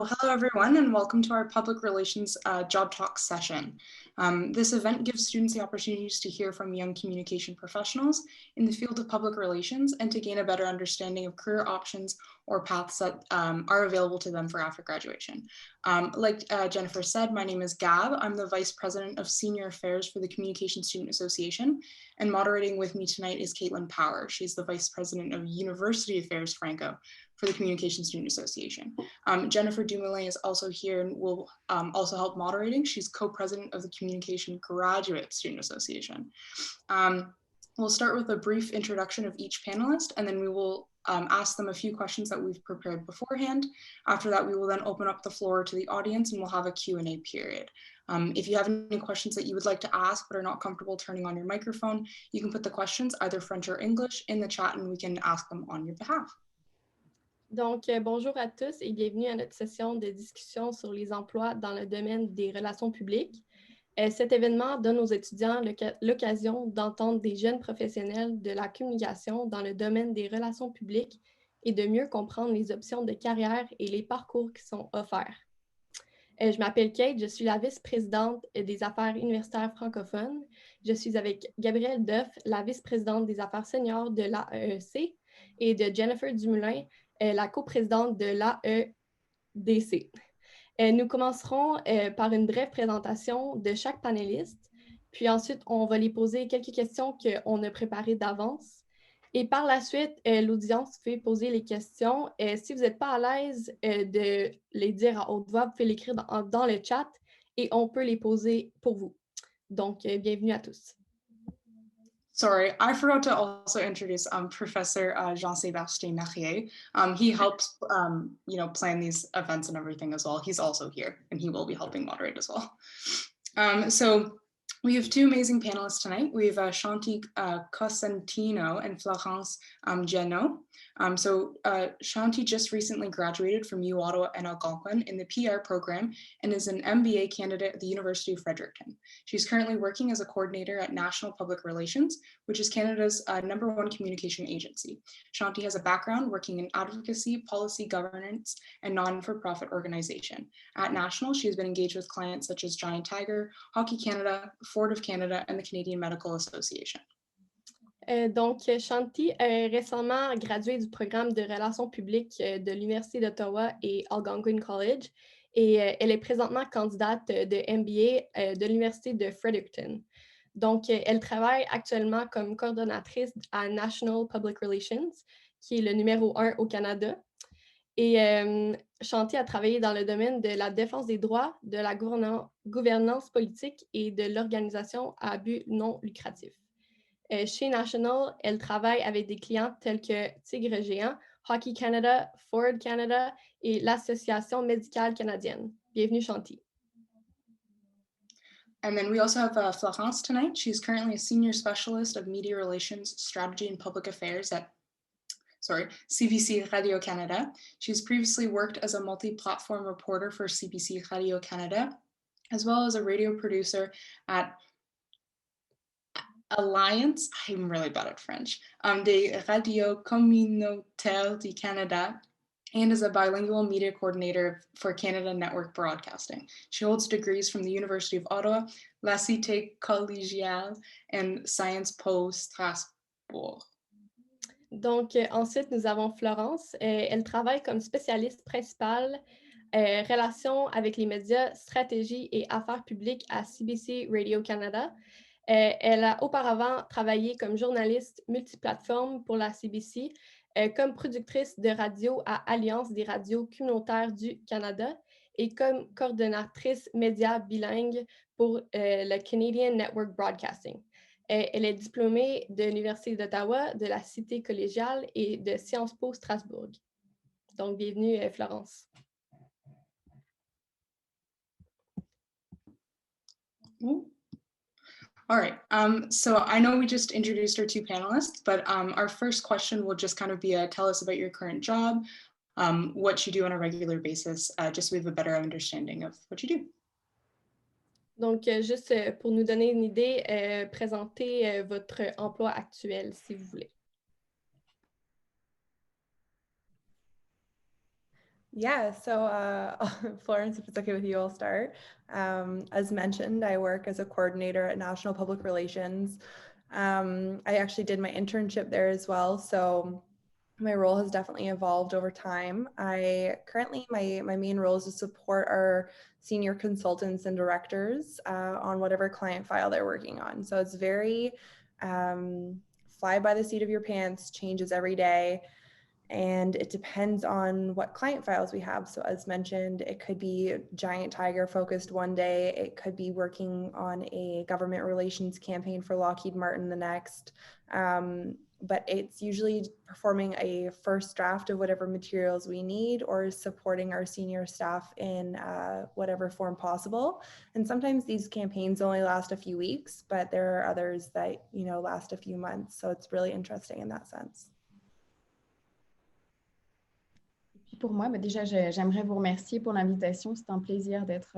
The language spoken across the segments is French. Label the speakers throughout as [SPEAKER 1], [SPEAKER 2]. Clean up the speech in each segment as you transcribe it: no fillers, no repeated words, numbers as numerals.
[SPEAKER 1] Hello, everyone, and welcome to our Public Relations Job Talk session. This event gives students the opportunities to hear from young communication professionals in the field of public relations and to gain a better understanding of career options or paths that are available to them for after graduation. Like Jennifer said, my name is Gab. I'm the Vice President of Senior Affairs for the Communication Student Association, and moderating with me tonight is Caitlin Power. She's the Vice President of University Affairs Franco for the Communication Student Association. Jennifer Dumoulin is also here and will also help moderating. She's co-president of the Communication Graduate Student Association. We'll start with a brief introduction of each panelist, and then we will ask them a few questions that we've prepared beforehand. After that, we will then open up the floor to the audience and we'll have a Q&A period. If you have any questions that you would like to ask but are not comfortable turning on your microphone, you can put the questions, either French or English, in the chat and we can ask them on your behalf.
[SPEAKER 2] Donc, bonjour à tous et bienvenue à notre session de discussion sur les emplois dans le domaine des relations publiques. Cet événement donne aux étudiants l'occasion d'entendre des jeunes professionnels de la communication dans le domaine des relations publiques et de mieux comprendre les options de carrière et les parcours qui sont offerts. Je m'appelle Kate, je suis la vice-présidente des affaires universitaires francophones. Je suis avec Gabrielle Duff, la vice-présidente des affaires seniors de l'AEC, et de Jennifer Dumoulin, la coprésidente de l'AEDC. Nous commencerons par une brève présentation de chaque panéliste, puis ensuite, on va les poser quelques questions qu'on a préparées d'avance. Et par la suite, l'audience fait poser les questions. Si vous n'êtes pas à l'aise de les dire à haute voix, vous pouvez l'écrire dans le chat et on peut les poser pour vous. Donc, bienvenue à tous.
[SPEAKER 1] Sorry, I forgot to also introduce Professor Jean-Sébastien Mercier. He helps, plan these events and everything as well. He's also here, and he will be helping moderate as well. So we have two amazing panelists tonight. We have Shanti Cosentino and Florence Genot. Shanti just recently graduated from U Ottawa and Algonquin in the PR program and is an MBA candidate at the University of Fredericton. She's currently working as a coordinator at National Public Relations, which is Canada's #1 communication agency. Shanti has a background working in advocacy, policy governance, and non-for-profit organization. At National, she has been engaged with clients such as Giant Tiger, Hockey Canada, Ford of Canada, and the Canadian Medical Association.
[SPEAKER 2] Donc, Shanti est récemment graduée du programme de relations publiques de l'Université d'Ottawa et Algonquin College et elle est présentement candidate de MBA de l'Université de Fredericton. Donc, elle travaille actuellement comme coordonnatrice à National Public Relations, qui est le numéro 1 au Canada. Et Shanti a travaillé dans le domaine de la défense des droits, de la gouvernance politique et de l'organisation à but non lucratif. Chez National, elle travaille avec des clients tels que Tigre Géant, Hockey Canada, Ford Canada et l'Association médicale canadienne. Bienvenue, Shanti.
[SPEAKER 1] And then we also have Florence tonight. She's currently a senior specialist of media relations, strategy, and public affairs at CBC Radio-Canada. She's previously worked as a multi-platform reporter for CBC Radio-Canada, as well as a radio producer at Alliance, I'm really bad at French, des radios communautaires du Canada, and is a bilingual media coordinator for Canada Network Broadcasting. She holds degrees from the University of Ottawa, La Cité Collégiale, and Sciences Po Strasbourg.
[SPEAKER 2] Donc, ensuite, nous avons Florence. Elle travaille comme spécialiste principale relations avec les médias, stratégie et affaires publiques à CBC Radio-Canada. Elle a auparavant travaillé comme journaliste multiplateforme pour la CBC, comme productrice de radio à Alliance des radios communautaires du Canada et comme coordonnatrice médias bilingue pour le Canadian Network Broadcasting. Elle est diplômée de l'Université d'Ottawa, de la Cité collégiale et de Sciences Po Strasbourg. Donc, bienvenue, Florence.
[SPEAKER 1] All right, so I know we just introduced our two panelists, but our first question will just kind of be tell us about your current job, what you do on a regular basis, just so we have a better understanding of what you do.
[SPEAKER 2] Donc, juste pour nous donner une idée, présentez votre emploi actuel, si vous voulez.
[SPEAKER 3] Yeah, so Florence, if it's okay with you, I'll start. As mentioned, I work as a coordinator at National Public Relations. I actually did my internship there as well, so my role has definitely evolved over time. I currently, my main role is to support our senior consultants and directors on whatever client file they're working on. So it's very fly by the seat of your pants, changes every day. And it depends on what client files we have. So as mentioned, it could be Giant Tiger focused one day. It could be working on a government relations campaign for Lockheed Martin the next. But it's usually performing a first draft of whatever materials we need or supporting our senior staff in whatever form possible. And sometimes these campaigns only last a few weeks, but there are others that, last a few months. So it's really interesting in that sense.
[SPEAKER 4] Pour moi, déjà, j'aimerais vous remercier pour l'invitation. C'est un plaisir d'être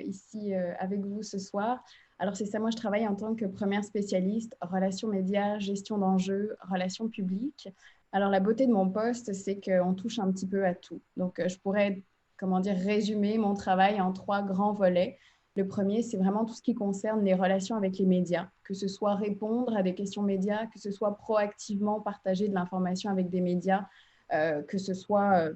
[SPEAKER 4] ici avec vous ce soir. Alors, c'est ça, moi, je travaille en tant que première spécialiste, relations médias, gestion d'enjeux, relations publiques. Alors, la beauté de mon poste, c'est qu'on touche un petit peu à tout. Donc, je pourrais, résumer mon travail en 3 grands volets. Le premier, c'est vraiment tout ce qui concerne les relations avec les médias, que ce soit répondre à des questions médias, que ce soit proactivement partager de l'information avec des médias, que ce soit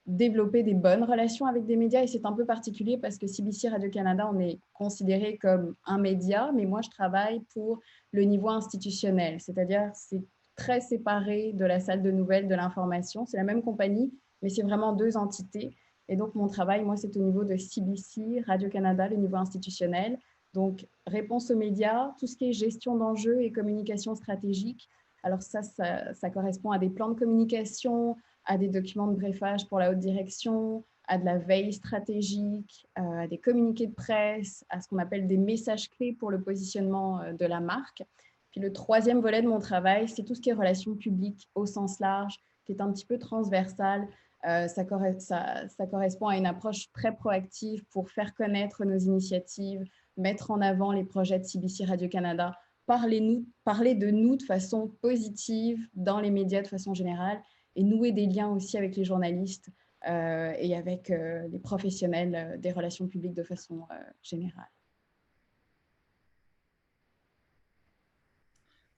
[SPEAKER 4] développer des bonnes relations avec des médias. Et c'est un peu particulier parce que CBC Radio-Canada, on est considéré comme un média, mais moi, je travaille pour le niveau institutionnel, c'est-à-dire c'est très séparé de la salle de nouvelles, de l'information. C'est la même compagnie, mais c'est vraiment 2 entités. Et donc, mon travail, moi, c'est au niveau de CBC, Radio-Canada, le niveau institutionnel. Donc, réponse aux médias, tout ce qui est gestion d'enjeux et communication stratégique. Alors ça correspond à des plans de communication, à des documents de briefage pour la haute direction, à de la veille stratégique, à des communiqués de presse, à ce qu'on appelle des messages clés pour le positionnement de la marque. Puis le 3e volet de mon travail, c'est tout ce qui est relations publiques au sens large, qui est un petit peu transversal. Ça correspond à une approche très proactive pour faire connaître nos initiatives, mettre en avant les projets de CBC Radio-Canada, parler de nous de façon positive dans les médias de façon générale et nouer des liens aussi avec les journalistes et avec les professionnels des relations publiques de façon générale.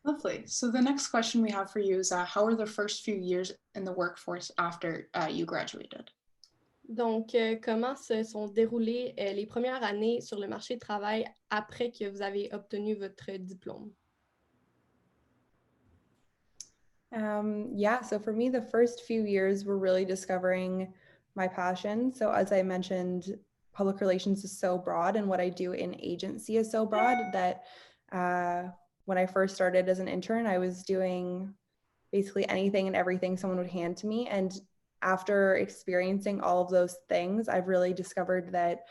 [SPEAKER 1] Lovely. So the next question we have for you is how are the first few years in the workforce after you graduated?
[SPEAKER 2] Donc, comment se sont déroulées les premières années sur le marché du travail après que vous avez obtenu votre diplôme?
[SPEAKER 3] Yeah, so for me, the first few years were really discovering my passion. So as I mentioned, public relations is so broad, and what I do in agency is so broad that when I first started as an intern, I was doing basically anything and everything someone would hand to me. And after experiencing all of those things, I've really discovered that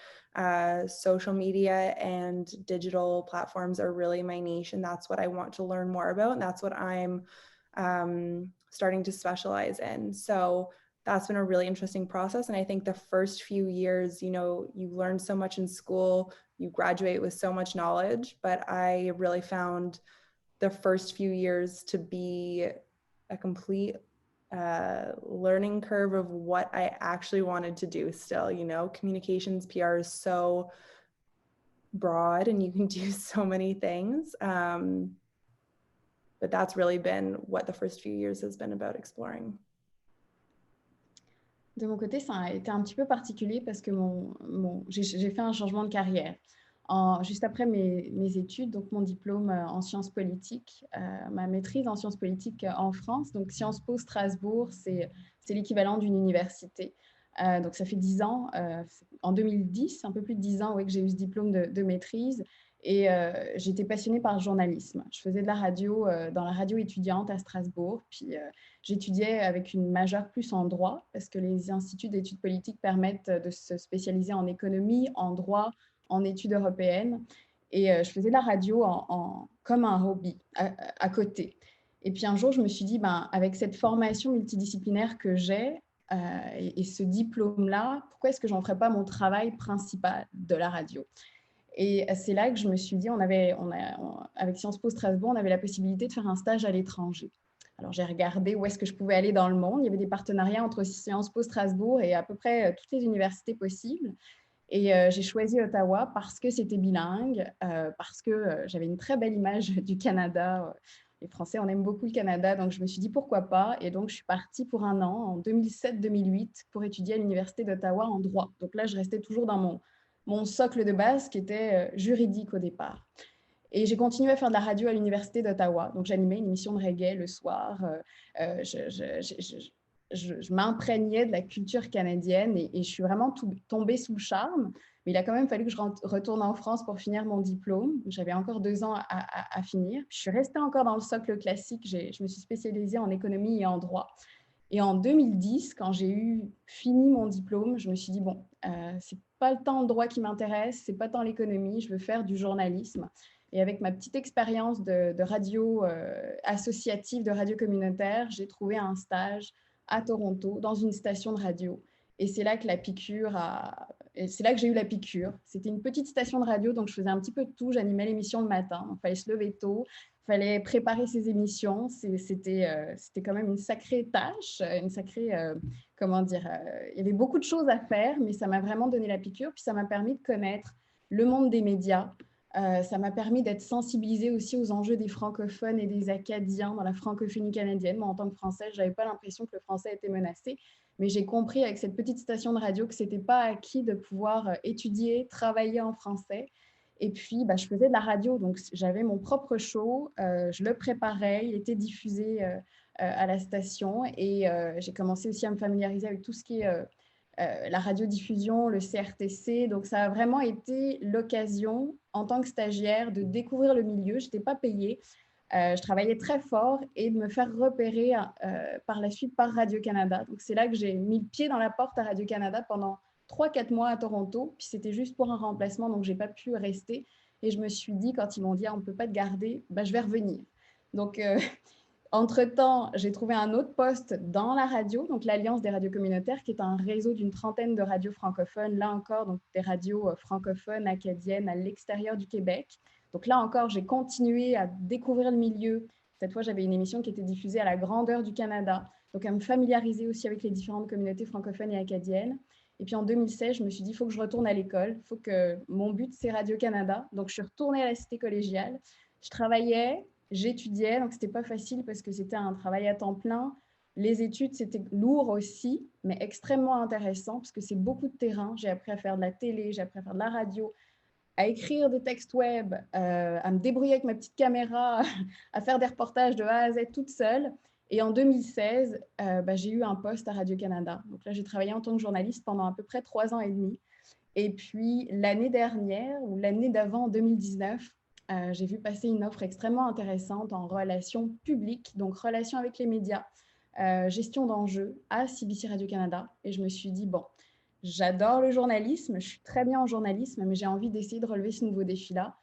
[SPEAKER 3] social media and digital platforms are really my niche, and that's what I want to learn more about, and that's what I'm starting to specialize in. So that's been a really interesting process. And I think the first few years, you learn so much in school, you graduate with so much knowledge, but I really found the first few years to be a complete learning curve of what I actually wanted to do still. Communications PR is so broad and you can do so many things. But that's really been what the first few years has been about exploring.
[SPEAKER 4] De mon côté, ça a été un petit peu particulier parce que j'ai fait un changement de carrière. Juste après mes études, donc mon diplôme en sciences politiques, ma maîtrise en sciences politiques en France, donc Sciences Po Strasbourg, c'est l'équivalent d'une université. Donc ça fait 10 ans, en 2010, un peu plus de 10 ans, que j'ai eu ce diplôme de maîtrise. Et j'étais passionnée par le journalisme. Je faisais de la radio dans la radio étudiante à Strasbourg. Puis j'étudiais avec une majeure plus en droit, parce que les instituts d'études politiques permettent de se spécialiser en économie, en droit, en études européennes. Et je faisais de la radio comme un hobby à côté. Et puis un jour, je me suis dit, avec cette formation multidisciplinaire que j'ai et ce diplôme-là, pourquoi est-ce que j'en ferais pas mon travail principal de la radio ? Et c'est là que je me suis dit, avec Sciences Po Strasbourg, on avait la possibilité de faire un stage à l'étranger. Alors, j'ai regardé où est-ce que je pouvais aller dans le monde. Il y avait des partenariats entre Sciences Po Strasbourg et à peu près toutes les universités possibles. Et j'ai choisi Ottawa parce que c'était bilingue, parce que j'avais une très belle image du Canada. Les Français, on aime beaucoup le Canada, donc je me suis dit pourquoi pas. Et donc, je suis partie pour un an, en 2007-2008, pour étudier à l'Université d'Ottawa en droit. Donc là, je restais toujours dans mon socle de base qui était juridique au départ. Et j'ai continué à faire de la radio à l'Université d'Ottawa. Donc, j'animais une émission de reggae le soir. Je m'imprégnais de la culture canadienne et je suis vraiment tombée sous le charme. Mais il a quand même fallu que je retourne en France pour finir mon diplôme. J'avais encore 2 ans à finir. Je suis restée encore dans le socle classique. Je me suis spécialisée en économie et en droit. Et en 2010, quand j'ai fini mon diplôme, je me suis dit, bon, c'est pas le temps le droit qui m'intéresse, c'est pas tant l'économie, je veux faire du journalisme. Et avec ma petite expérience de radio associative, de radio communautaire, j'ai trouvé un stage à Toronto dans une station de radio. Et c'est là que c'est là que j'ai eu la piqûre. C'était une petite station de radio, donc je faisais un petit peu de tout. J'animais l'émission le matin. Il fallait se lever tôt, il fallait préparer ses émissions. C'était quand même une sacrée tâche, comment dire, il y avait beaucoup de choses à faire, mais ça m'a vraiment donné la piqûre. Puis ça m'a permis de connaître le monde des médias. Ça m'a permis d'être sensibilisée aussi aux enjeux des francophones et des Acadiens dans la francophonie canadienne. Moi, en tant que Française, je n'avais pas l'impression que le français était menacé, mais j'ai compris avec cette petite station de radio que ce n'était pas acquis de pouvoir étudier, travailler en français. Et puis, je faisais de la radio, donc j'avais mon propre show, je le préparais, il était diffusé à la station et j'ai commencé aussi à me familiariser avec tout ce qui est la radiodiffusion, le CRTC. Donc, ça a vraiment été l'occasion, en tant que stagiaire, de découvrir le milieu. Je n'étais pas payée. Je travaillais très fort et de me faire repérer par la suite par Radio-Canada. Donc, c'est là que j'ai mis le pied dans la porte à Radio-Canada pendant 3-4 mois à Toronto. Puis, c'était juste pour un remplacement, donc je n'ai pas pu rester. Et je me suis dit, quand ils m'ont dit, on ne peut pas te garder, je vais revenir. Donc, entre-temps, j'ai trouvé un autre poste dans la radio, donc l'Alliance des radios communautaires, qui est un réseau d'une trentaine de radios francophones, là encore, donc des radios francophones, acadiennes, à l'extérieur du Québec. Donc là encore, j'ai continué à découvrir le milieu. Cette fois, j'avais une émission qui était diffusée à la grandeur du Canada, donc à me familiariser aussi avec les différentes communautés francophones et acadiennes. Et puis en 2016, je me suis dit, il faut que je retourne à l'école, il faut que mon but, c'est Radio-Canada. Donc je suis retournée à la cité collégiale. Je travaillais, j'étudiais, donc c'était pas facile parce que c'était un travail à temps plein. Les études, c'était lourd aussi, mais extrêmement intéressant parce que c'est beaucoup de terrain. J'ai appris à faire de la télé, j'ai appris à faire de la radio, à écrire des textes web, à me débrouiller avec ma petite caméra, à faire des reportages de A à Z toute seule. Et en 2016, j'ai eu un poste à Radio-Canada. Donc là, j'ai travaillé en tant que journaliste pendant à peu près 3 ans et demi. Et puis l'année dernière, ou l'année d'avant, en 2019, j'ai vu passer une offre extrêmement intéressante en relations publiques, donc relations avec les médias, gestion d'enjeux à CBC Radio-Canada. Et je me suis dit, bon, j'adore le journalisme, je suis très bien en journalisme, mais j'ai envie d'essayer de relever ce nouveau défi-là.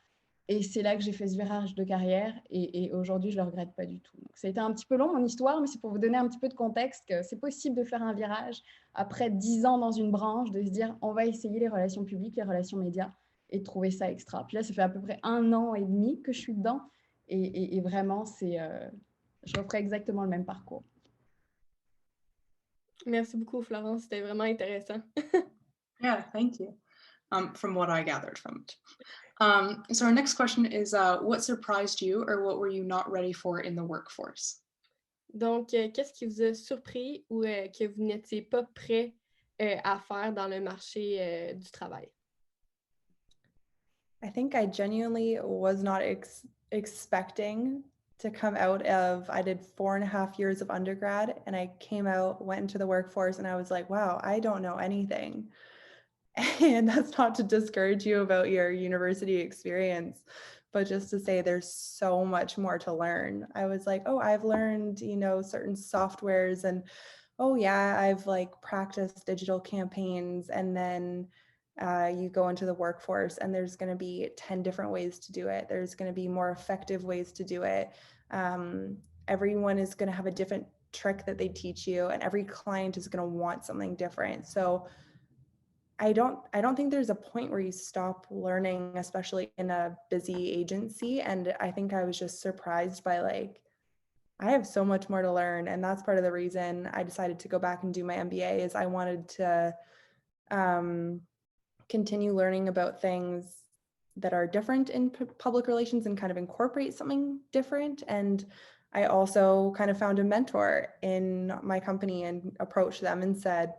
[SPEAKER 4] Et c'est là que j'ai fait ce virage de carrière et aujourd'hui, je ne le regrette pas du tout. Donc, ça a été un petit peu long, mon histoire, mais c'est pour vous donner un petit peu de contexte que c'est possible de faire un virage après 10 ans dans une branche, de se dire, on va essayer les relations publiques, les relations médias et de trouver ça extra. Puis là, ça fait à peu près 1 an et demi que je suis dedans et vraiment, je referai exactement le même parcours.
[SPEAKER 2] Merci beaucoup, Florence. C'était vraiment intéressant.
[SPEAKER 1] Yeah, thank you. From what I gathered from it. So our next question is, what surprised you or what were you not ready for in the workforce?
[SPEAKER 2] Donc, qu'est-ce qui vous a surpris ou que vous n'étiez pas prêt à faire dans le marché du travail?
[SPEAKER 3] I think I genuinely was not expecting to come out of, I did 4.5 years of undergrad and I came out, went into the workforce and I was like, wow, I don't know anything. And that's not to discourage you about your university experience, but just to say there's so much more to learn. I was like, oh, I've learned, certain softwares and oh yeah, I've like practiced digital campaigns. And then you go into the workforce and there's going to be 10 different ways to do it. There's going to be more effective ways to do it. Everyone is going to have a different trick that they teach you and every client is going to want something different. So I don't think there's a point where you stop learning, especially in a busy agency. And I think I was just surprised by like I have so much more to learn. And that's part of the reason I decided to go back and do my MBA is I wanted to continue learning about things that are different in public relations and kind of incorporate something different. And I also kind of found a mentor in my company and approached them and said,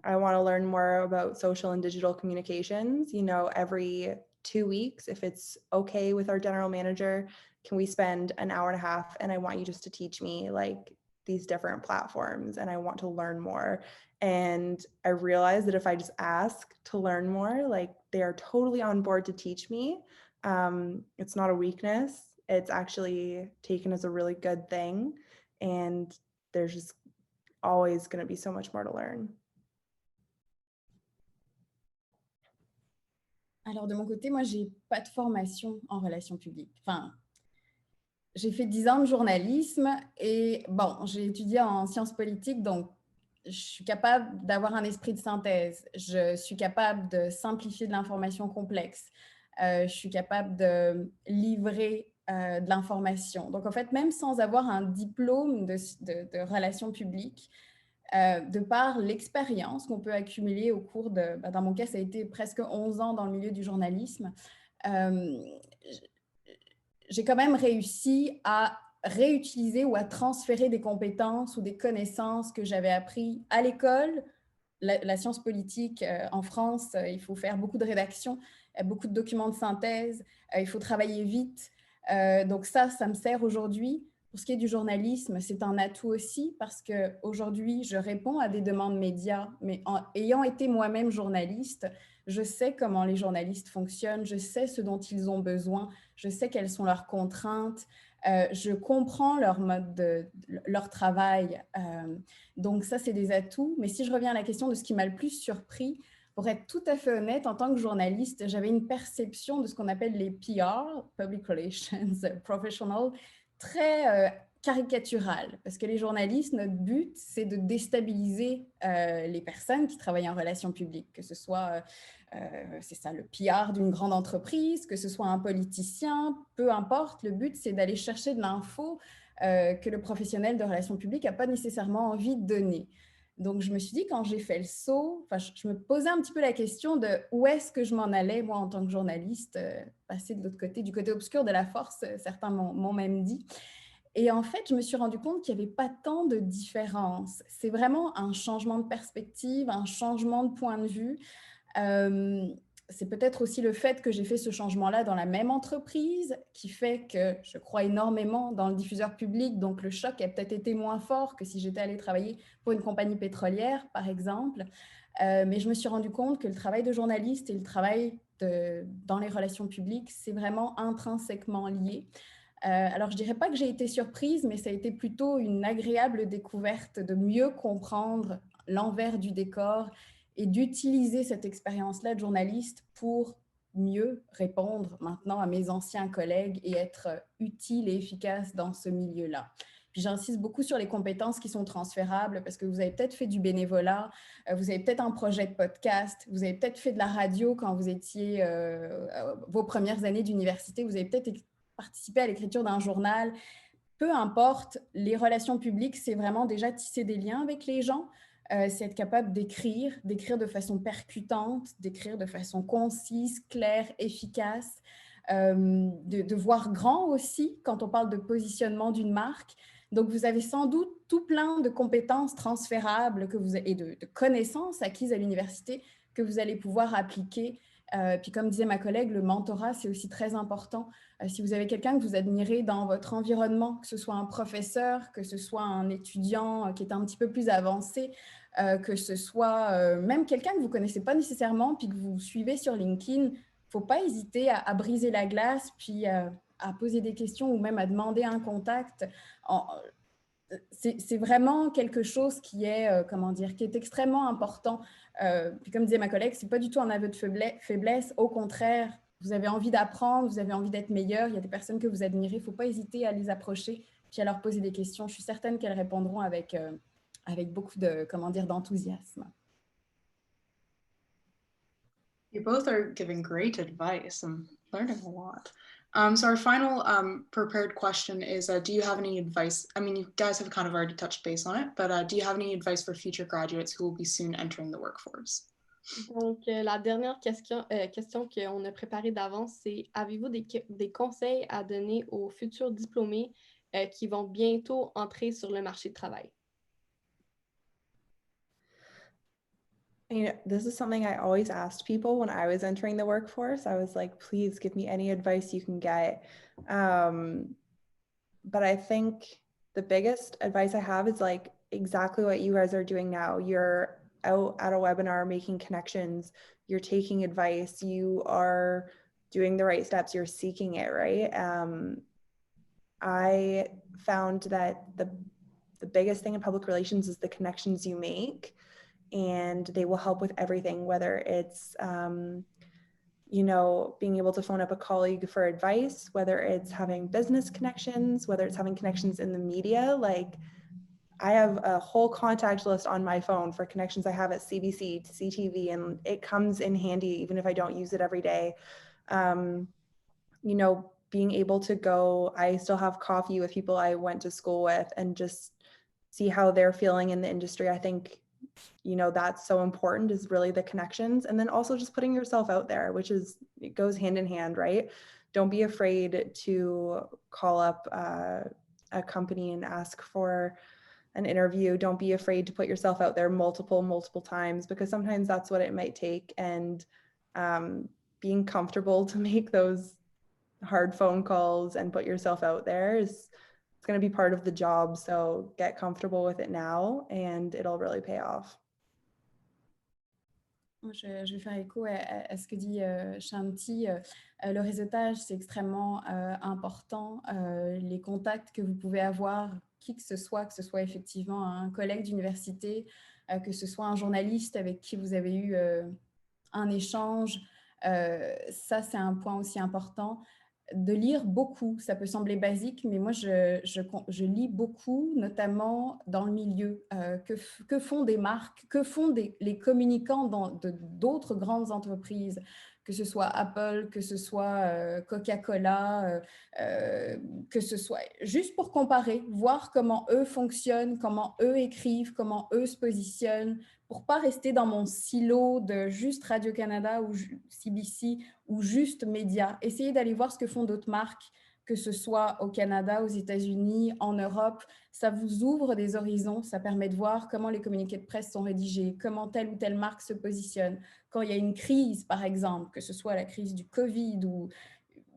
[SPEAKER 3] I want to learn more about social and digital communications. You know, every 2 weeks, if it's okay with our general manager, can we spend an hour and a half? And I want you just to teach me like these different platforms, and I want to learn more. And I realized that if I just ask to learn more, like they are totally on board to teach me. It's not a weakness. It's actually taken as a really good thing. And there's just always going to be so much more to learn.
[SPEAKER 4] Alors, de mon côté, moi, j'ai pas de formation en relations publiques. Enfin, j'ai fait 10 ans de journalisme et bon, j'ai étudié en sciences politiques, donc je suis capable d'avoir un esprit de synthèse. Je suis capable de simplifier de l'information complexe. Je suis capable de livrer de l'information. Donc, en fait, même sans avoir un diplôme de relations publiques, de par l'expérience qu'on peut accumuler au cours de, dans mon cas, ça a été presque 11 ans dans le milieu du journalisme, j'ai quand même réussi à réutiliser ou à transférer des compétences ou des connaissances que j'avais apprises à l'école. La science politique en France, il faut faire beaucoup de rédaction, beaucoup de documents de synthèse, il faut travailler vite. Donc ça me sert aujourd'hui. Pour ce qui est du journalisme, c'est un atout aussi parce qu'aujourd'hui, je réponds à des demandes médias, mais ayant été moi-même journaliste, je sais comment les journalistes fonctionnent, je sais ce dont ils ont besoin, je sais quelles sont leurs contraintes, je comprends leur mode leur travail. Donc ça, c'est des atouts. Mais si je reviens à la question de ce qui m'a le plus surpris, pour être tout à fait honnête, en tant que journaliste, j'avais une perception de ce qu'on appelle les PR, Public Relations Professional, très caricaturale. Parce que les journalistes, notre but, c'est de déstabiliser les personnes qui travaillent en relations publiques, que ce soit, c'est ça, le PR d'une grande entreprise, que ce soit un politicien, peu importe. Le but, c'est d'aller chercher de l'info que le professionnel de relations publiques n'a pas nécessairement envie de donner. Donc, je me suis dit, quand j'ai fait le saut, je me posais un petit peu la question de où est-ce que je m'en allais, moi, en tant que journaliste, passer de l'autre côté, du côté obscur de la force, certains m'ont même dit. Et en fait, je me suis rendu compte qu'il n'y avait pas tant de différence. C'est vraiment un changement de perspective, un changement de point de vue. C'est peut-être aussi le fait que j'ai fait ce changement-là dans la même entreprise qui fait que je crois énormément dans le diffuseur public, donc le choc a peut-être été moins fort que si j'étais allée travailler pour une compagnie pétrolière, par exemple. Mais je me suis rendu compte que le travail de journaliste et le travail dans les relations publiques, c'est vraiment intrinsèquement lié. Alors, je ne dirais pas que j'ai été surprise, mais ça a été plutôt une agréable découverte de mieux comprendre l'envers du décor et d'utiliser cette expérience-là de journaliste pour mieux répondre maintenant à mes anciens collègues et être utile et efficace dans ce milieu-là. Puis j'insiste beaucoup sur les compétences qui sont transférables parce que vous avez peut-être fait du bénévolat, vous avez peut-être un projet de podcast, vous avez peut-être fait de la radio quand vous étiez vos premières années d'université, vous avez peut-être participé à l'écriture d'un journal. Peu importe, les relations publiques, c'est vraiment déjà tisser des liens avec les gens, c'est être capable d'écrire de façon percutante, d'écrire de façon concise, claire, efficace, de voir grand aussi quand on parle de positionnement d'une marque. Donc, vous avez sans doute tout plein de compétences transférables et de connaissances acquises à l'université que vous allez pouvoir appliquer. Puis comme disait ma collègue, le mentorat, c'est aussi très important. Si vous avez quelqu'un que vous admirez dans votre environnement, que ce soit un professeur, que ce soit un étudiant qui est un petit peu plus avancé, que ce soit même quelqu'un que vous ne connaissez pas nécessairement, puis que vous suivez sur LinkedIn, il ne faut pas hésiter à briser la glace, puis à poser des questions ou même à demander un contact. C'est vraiment quelque chose qui est, qui est extrêmement important. Puis comme disait ma collègue, ce n'est pas du tout un aveu de faiblesse. Au contraire, vous avez envie d'apprendre, vous avez envie d'être meilleur. Il y a des personnes que vous admirez. Il ne faut pas hésiter à les approcher puis à leur poser des questions. Je suis certaine qu'elles répondront avec beaucoup de, d'enthousiasme.
[SPEAKER 1] You both are giving great advice and learning a lot. So our final prepared question is, do you have any advice? I mean, you guys have kind of already touched base on it, but do you have any advice for future graduates who will be soon entering the workforce?
[SPEAKER 2] Donc, la dernière question qu'on a préparée d'avance, c'est avez-vous des conseils à donner aux futurs diplômés qui vont bientôt entrer sur le marché du travail?
[SPEAKER 3] You know, this is something I always asked people when I was entering the workforce. I was like, please give me any advice you can get. But I think the biggest advice I have is like exactly what you guys are doing now. You're out at a webinar making connections, you're taking advice, you are doing the right steps, you're seeking it, right? I found that the biggest thing in public relations is the connections you make, and they will help with everything, whether it's you know, being able to phone up a colleague for advice, whether it's having business connections, whether it's having connections in the media. Like I have a whole contact list on my phone for connections I have at CBC, CTV, and it comes in handy even if I don't use it every day. You know, being able to go, I still have coffee with people I went to school with and just see how they're feeling in the industry. I think, you know, that's so important, is really the connections. And then also just putting yourself out there, which is, it goes hand in hand, right? Don't be afraid to call up a company and ask for an interview. Don't be afraid to put yourself out there multiple times, because sometimes that's what it might take. And being comfortable to make those hard phone calls and put yourself out there is, it's going to be part of the job. So get comfortable with it now and it'll really pay off.
[SPEAKER 4] Je vais faire écho à ce que dit Shanti. Le réseautage, c'est extrêmement important. Les contacts que vous pouvez avoir, qui que ce soit effectivement un collègue d'université, que ce soit un journaliste avec qui vous avez eu un échange, ça, c'est un point aussi important. De lire beaucoup, ça peut sembler basique, mais moi, je lis beaucoup, notamment dans le milieu. Que font des marques, que font les communicants d'autres grandes entreprises, que ce soit Apple, que ce soit Coca-Cola, que ce soit juste pour comparer, voir comment eux fonctionnent, comment eux écrivent, comment eux se positionnent, pour pas rester dans mon silo de juste Radio-Canada ou CBC ou juste médias. Essayez d'aller voir ce que font d'autres marques, que ce soit au Canada, aux États-Unis, en Europe. Ça vous ouvre des horizons, ça permet de voir comment les communiqués de presse sont rédigés, comment telle ou telle marque se positionne. Quand il y a une crise, par exemple, que ce soit la crise du Covid ou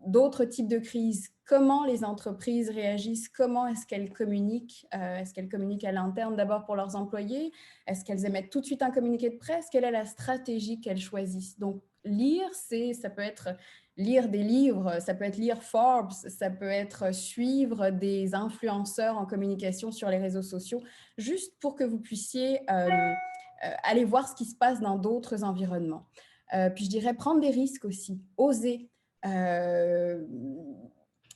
[SPEAKER 4] d'autres types de crises, comment les entreprises réagissent, comment est-ce qu'elles communiquent à l'interne d'abord pour leurs employés, est-ce qu'elles émettent tout de suite un communiqué de presse, quelle est la stratégie qu'elles choisissent. Donc lire, ça peut être lire des livres, ça peut être lire Forbes, ça peut être suivre des influenceurs en communication sur les réseaux sociaux, juste pour que vous puissiez aller voir ce qui se passe dans d'autres environnements. Puis je dirais prendre des risques aussi, oser.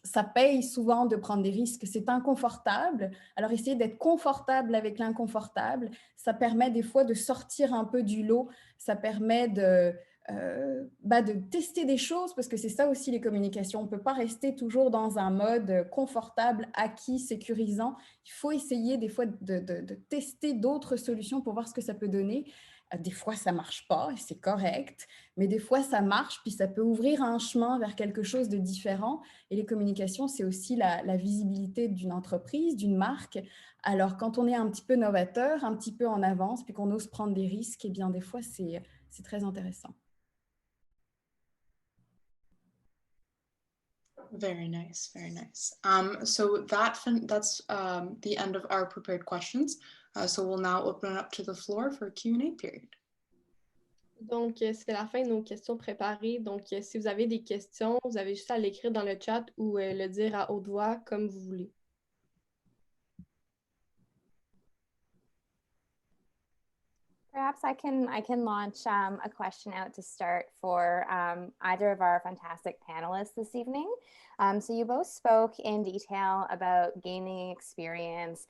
[SPEAKER 4] Ça paye souvent de prendre des risques, c'est inconfortable. Alors, essayez d'être confortable avec l'inconfortable. Ça permet des fois de sortir un peu du lot. Ça permet de tester des choses, parce que c'est ça aussi les communications. On ne peut pas rester toujours dans un mode confortable, acquis, sécurisant. Il faut essayer des fois de tester d'autres solutions pour voir ce que ça peut donner. Des fois, ça ne marche pas et c'est correct, mais des fois, ça marche, puis ça peut ouvrir un chemin vers quelque chose de différent. Et les communications, c'est aussi la visibilité d'une entreprise, d'une marque. Alors, quand on est un petit peu novateur, un petit peu en avance, puis qu'on ose prendre des risques, eh bien, des fois, c'est très intéressant.
[SPEAKER 1] Very nice, very nice. So that's the end of our prepared questions. So we'll now open it up to the floor for a Q&A period.
[SPEAKER 2] Donc, c'est la fin de nos questions préparées. Donc, si vous avez des questions, vous avez juste à l'écrire dans le chat ou le dire à haute voix comme vous voulez.
[SPEAKER 5] Perhaps I can launch a question out to start for either of our fantastic panelists this evening. So you both spoke in detail about gaining experience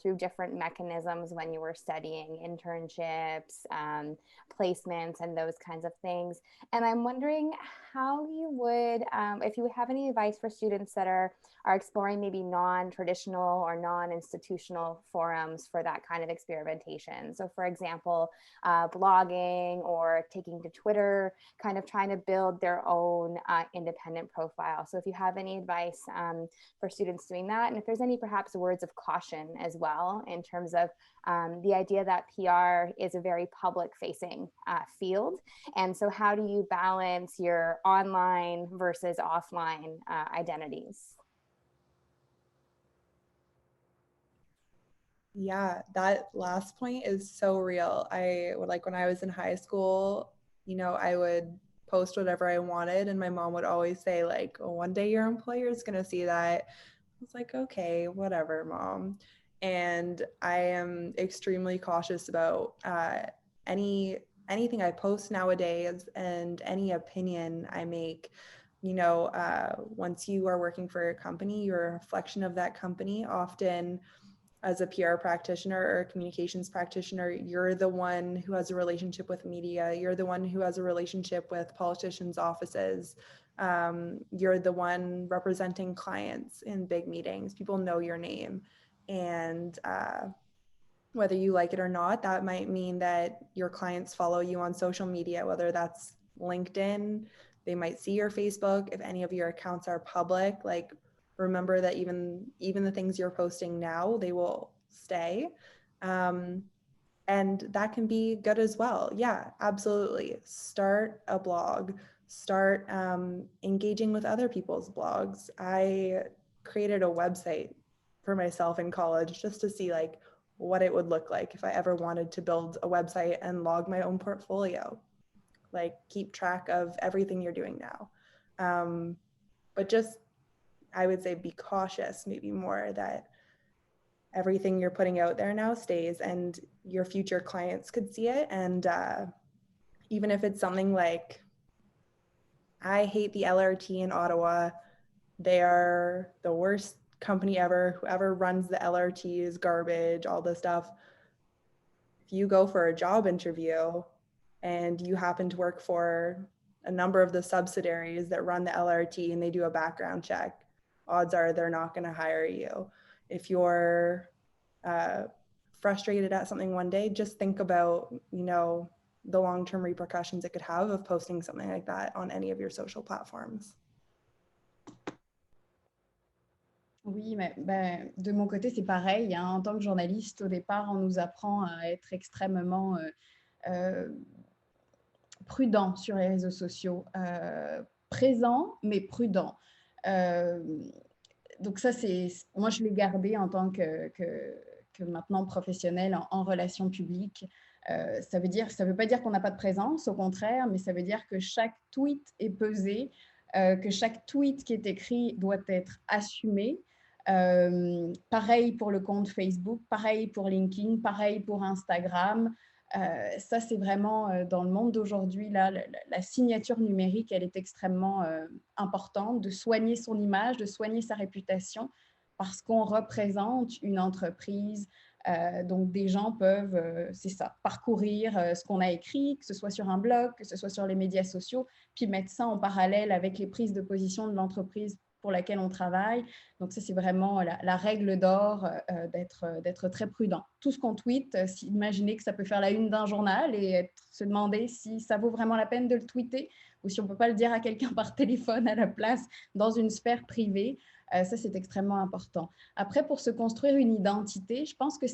[SPEAKER 5] through different mechanisms when you were studying, internships, placements, and those kinds of things. And I'm wondering how you would, if you would have any advice for students that are exploring maybe non-traditional or non-institutional forums for that kind of experimentation. So for example, blogging or taking to Twitter, kind of trying to build their own independent profile. So if you have any advice for students doing that, and if there's any perhaps words of caution as well in terms of the idea that PR is a very public-facing field. And so how do you balance your online versus offline identities?
[SPEAKER 3] Yeah, that last point is so real. I would like when I was in high school, you know, I would post whatever I wanted, and my mom would always say, like, oh, one day your employer is going to see that. I was like, okay, whatever, mom. And I am extremely cautious about anything I post nowadays and any opinion I make. You know, once you are working for a company, you're a reflection of that company. Often, as a PR practitioner or a communications practitioner, you're the one who has a relationship with media. You're the one who has a relationship with politicians' offices. You're the one representing clients in big meetings. People know your name. And whether you like it or not, that might mean that your clients follow you on social media, whether that's LinkedIn, they might see your Facebook. If any of your accounts are public, like, remember that even the things you're posting now, they will stay. And that can be good as well. Yeah, absolutely. Start a blog, start engaging with other people's blogs. I created a website for myself in college just to see like what it would look like if I ever wanted to build a website and log my own portfolio, like keep track of everything you're doing now. But just, I would say, be cautious, maybe more, that everything you're putting out there now stays and your future clients could see it. And even if it's something like, I hate the LRT in Ottawa, they are the worst company ever, whoever runs the LRT is garbage, all this stuff. If you go for a job interview and you happen to work for a number of the subsidiaries that run the LRT and they do a background check, odds are they're not going to hire you. If you're frustrated at something one day, just think about, you know, the long-term repercussions it could have of posting something like that on any of your social platforms.
[SPEAKER 4] Oui, mais de mon côté, c'est pareil. Hein. En tant que journaliste, au départ, on nous apprend à être extrêmement prudent sur les réseaux sociaux. Présent, mais prudent. Donc ça, moi, je l'ai gardé en tant que maintenant professionnelle en relations publiques. Ça veut pas dire qu'on n'a pas de présence, au contraire, mais ça veut dire que chaque tweet est pesé, que chaque tweet qui est écrit doit être assumé. Pareil pour le compte Facebook, pareil pour LinkedIn, pareil pour Instagram. Ça, c'est vraiment, dans le monde d'aujourd'hui, là, la signature numérique, elle est extrêmement importante, de soigner son image, de soigner sa réputation, parce qu'on représente une entreprise. Donc, des gens peuvent, c'est ça, parcourir ce qu'on a écrit, que ce soit sur un blog, que ce soit sur les médias sociaux, puis mettre ça en parallèle avec les prises de position de l'entreprise pour laquelle on travaille. Donc ça, c'est vraiment la règle d'or d'être très prudent. Tout ce qu'on tweet, imaginez que ça peut faire la une d'un journal et se demander si ça vaut vraiment la peine de le tweeter ou si on ne peut pas le dire à quelqu'un par téléphone à la place dans une sphère privée. Ça, c'est extrêmement important. Après, pour se construire une identité, je pense que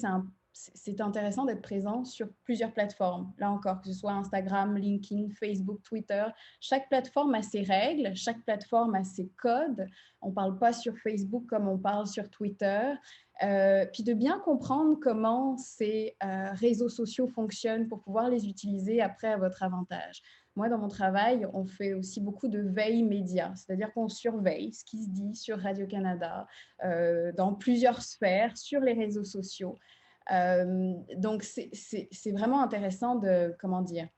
[SPEAKER 4] c'est intéressant d'être présent sur plusieurs plateformes. Là encore, que ce soit Instagram, LinkedIn, Facebook, Twitter. Chaque plateforme a ses règles, chaque plateforme a ses codes. On ne parle pas sur Facebook comme on parle sur Twitter. Puis de bien comprendre comment ces réseaux sociaux fonctionnent pour pouvoir les utiliser après à votre avantage. Moi, dans mon travail, on fait aussi beaucoup de veille média, c'est-à-dire qu'on surveille ce qui se dit sur Radio-Canada, dans plusieurs sphères, sur les réseaux sociaux. Donc, c'est vraiment intéressant de, comment dire,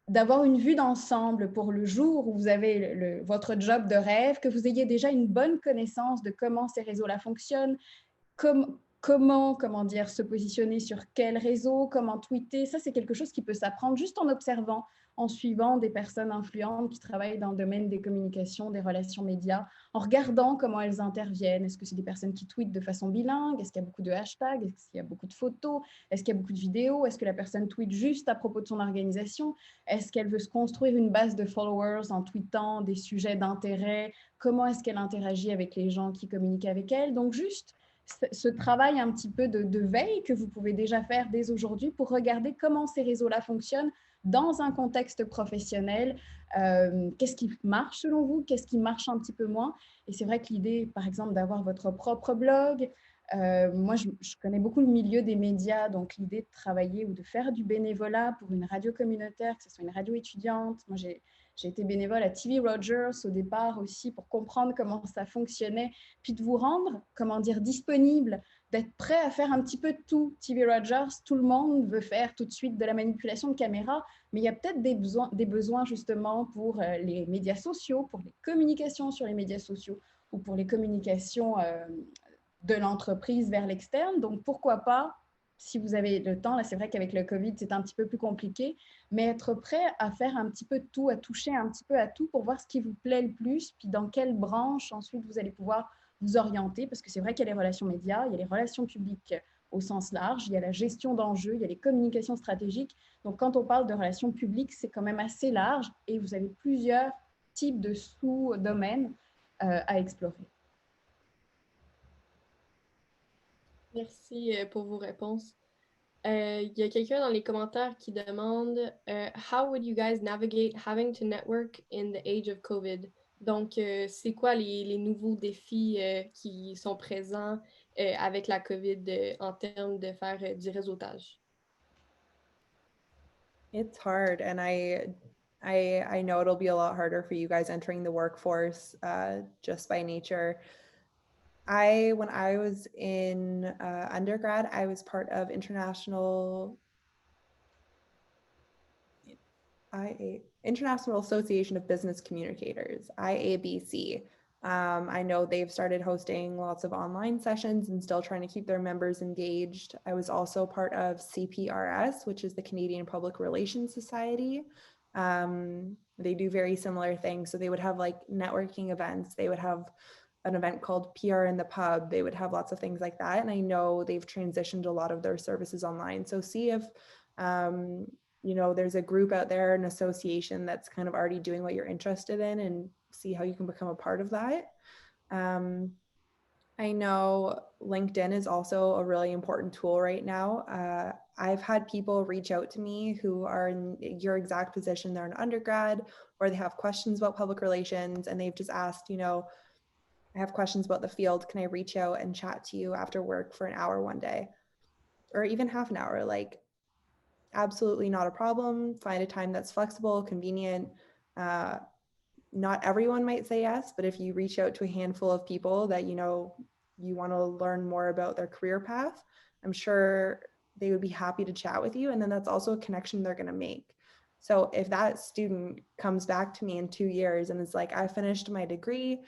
[SPEAKER 4] d'avoir une vue d'ensemble pour le jour où vous avez votre job de rêve, que vous ayez déjà une bonne connaissance de comment ces réseaux-là fonctionnent, comment dire, se positionner sur quel réseau, comment tweeter. Ça, c'est quelque chose qui peut s'apprendre juste en observant, en suivant des personnes influentes qui travaillent dans le domaine des communications, des relations médias, en regardant comment elles interviennent. Est-ce que c'est des personnes qui tweetent de façon bilingue? Est-ce qu'il y a beaucoup de hashtags? Est-ce qu'il y a beaucoup de photos? Est-ce qu'il y a beaucoup de vidéos? Est-ce que la personne tweet juste à propos de son organisation? Est-ce qu'elle veut se construire une base de followers en tweetant des sujets d'intérêt? Comment est-ce qu'elle interagit avec les gens qui communiquent avec elle? Donc, juste ce travail un petit peu de veille que vous pouvez déjà faire dès aujourd'hui pour regarder comment ces réseaux-là fonctionnent dans un contexte professionnel. Qu'est-ce qui marche selon vous? Qu'est-ce qui marche un petit peu moins? Et c'est vrai que l'idée, par exemple, d'avoir votre propre blog, moi, je connais beaucoup le milieu des médias, donc l'idée de travailler ou de faire du bénévolat pour une radio communautaire, que ce soit une radio étudiante. Moi, j'ai été bénévole à TV Rogers au départ aussi pour comprendre comment ça fonctionnait, puis de vous rendre, comment dire, disponible, d'être prêt à faire un petit peu de tout. TV Rogers, tout le monde veut faire tout de suite de la manipulation de caméra, mais il y a peut-être des besoins justement pour les médias sociaux, pour les communications sur les médias sociaux ou pour les communications de l'entreprise vers l'externe. Donc, pourquoi pas, si vous avez le temps, là, c'est vrai qu'avec le COVID, c'est un petit peu plus compliqué, mais être prêt à faire un petit peu de tout, à toucher un petit peu à tout pour voir ce qui vous plaît le plus, puis dans quelle branche ensuite vous allez pouvoir vous orienter, parce que c'est vrai qu'il y a les relations médias, il y a les relations publiques au sens large, il y a la gestion d'enjeux, il y a les communications stratégiques. Donc, quand on parle de relations publiques, c'est quand même assez large et vous avez plusieurs types de sous-domaines à explorer.
[SPEAKER 2] Merci pour vos réponses. Il y a quelqu'un dans les commentaires qui demande How would you guys navigate having to network in the age of COVID? Donc, c'est quoi les nouveaux défis qui sont présents avec la COVID en termes de faire du réseautage?
[SPEAKER 3] It's hard, and I know it'll be a lot harder for you guys entering the workforce just by nature. When I was in undergrad, I was part of International Association of Business Communicators, IABC. I know they've started hosting lots of online sessions and still trying to keep their members engaged. I was also part of CPRS, which is the Canadian Public Relations Society. They do very similar things. So they would have like networking events. They would have an event called PR in the Pub. They would have lots of things like that. And I know they've transitioned a lot of their services online. So see if, you know, there's a group out there, an association that's kind of already doing what you're interested in, and see how you can become a part of that. I know LinkedIn is also a really important tool right now. I've had people reach out to me who are in your exact position. They're an undergrad or they have questions about public relations, and they've just asked, you know, I have questions about the field. Can I reach out and chat to you after work for an hour one day, or even half an hour? Like, absolutely not a problem. Find a time that's flexible, convenient. Not everyone might say yes, but if you reach out to a handful of people that you know you want to learn more about their career path, I'm sure they would be happy to chat with you. And then that's also a connection they're going to make. So if that student comes back to me in 2 years and is like, I finished my degree,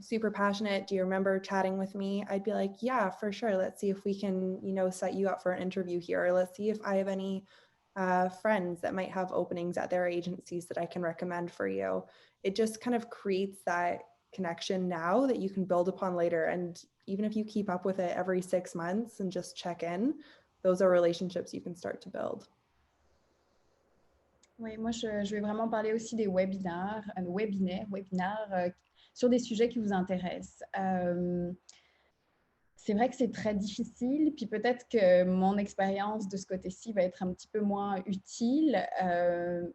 [SPEAKER 3] super passionate, do you remember chatting with me? I'd be like, yeah, for sure. Let's see if we can, you know, set you up for an interview here. Or let's see if I have any friends that might have openings at their agencies that I can recommend for you. It just kind of creates that connection now that you can build upon later. And even if you keep up with it every 6 months and just check in, those are relationships you can start to build.
[SPEAKER 4] Oui, moi, je vais vraiment parler aussi des webinaires sur des sujets qui vous intéressent. C'est vrai que c'est très difficile, puis peut-être que mon expérience de ce côté-ci va être un petit peu moins utile,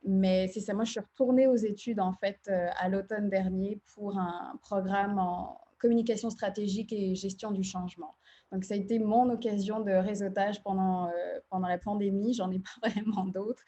[SPEAKER 4] mais c'est ça, moi je suis retournée aux études en fait à l'automne dernier pour un programme en communication stratégique et gestion du changement. Donc ça a été mon occasion de réseautage pendant la pandémie, j'en ai pas vraiment d'autres.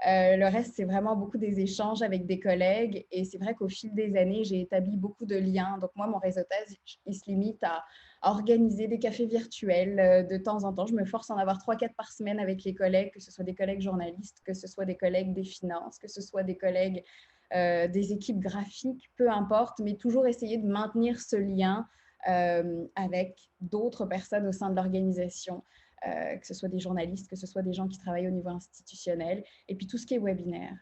[SPEAKER 4] Le reste, c'est vraiment beaucoup des échanges avec des collègues, et c'est vrai qu'au fil des années, j'ai établi beaucoup de liens. Donc moi, mon réseautage, il se limite à organiser des cafés virtuels de temps en temps. Je me force à en avoir 3-4 par semaine avec les collègues, que ce soit des collègues journalistes, que ce soit des collègues des finances, que ce soit des collègues des équipes graphiques, peu importe, mais toujours essayer de maintenir ce lien avec d'autres personnes au sein de l'organisation, que ce soit des journalistes, que ce soit des gens qui travaillent au niveau institutionnel, et puis tout ce qui est webinaire.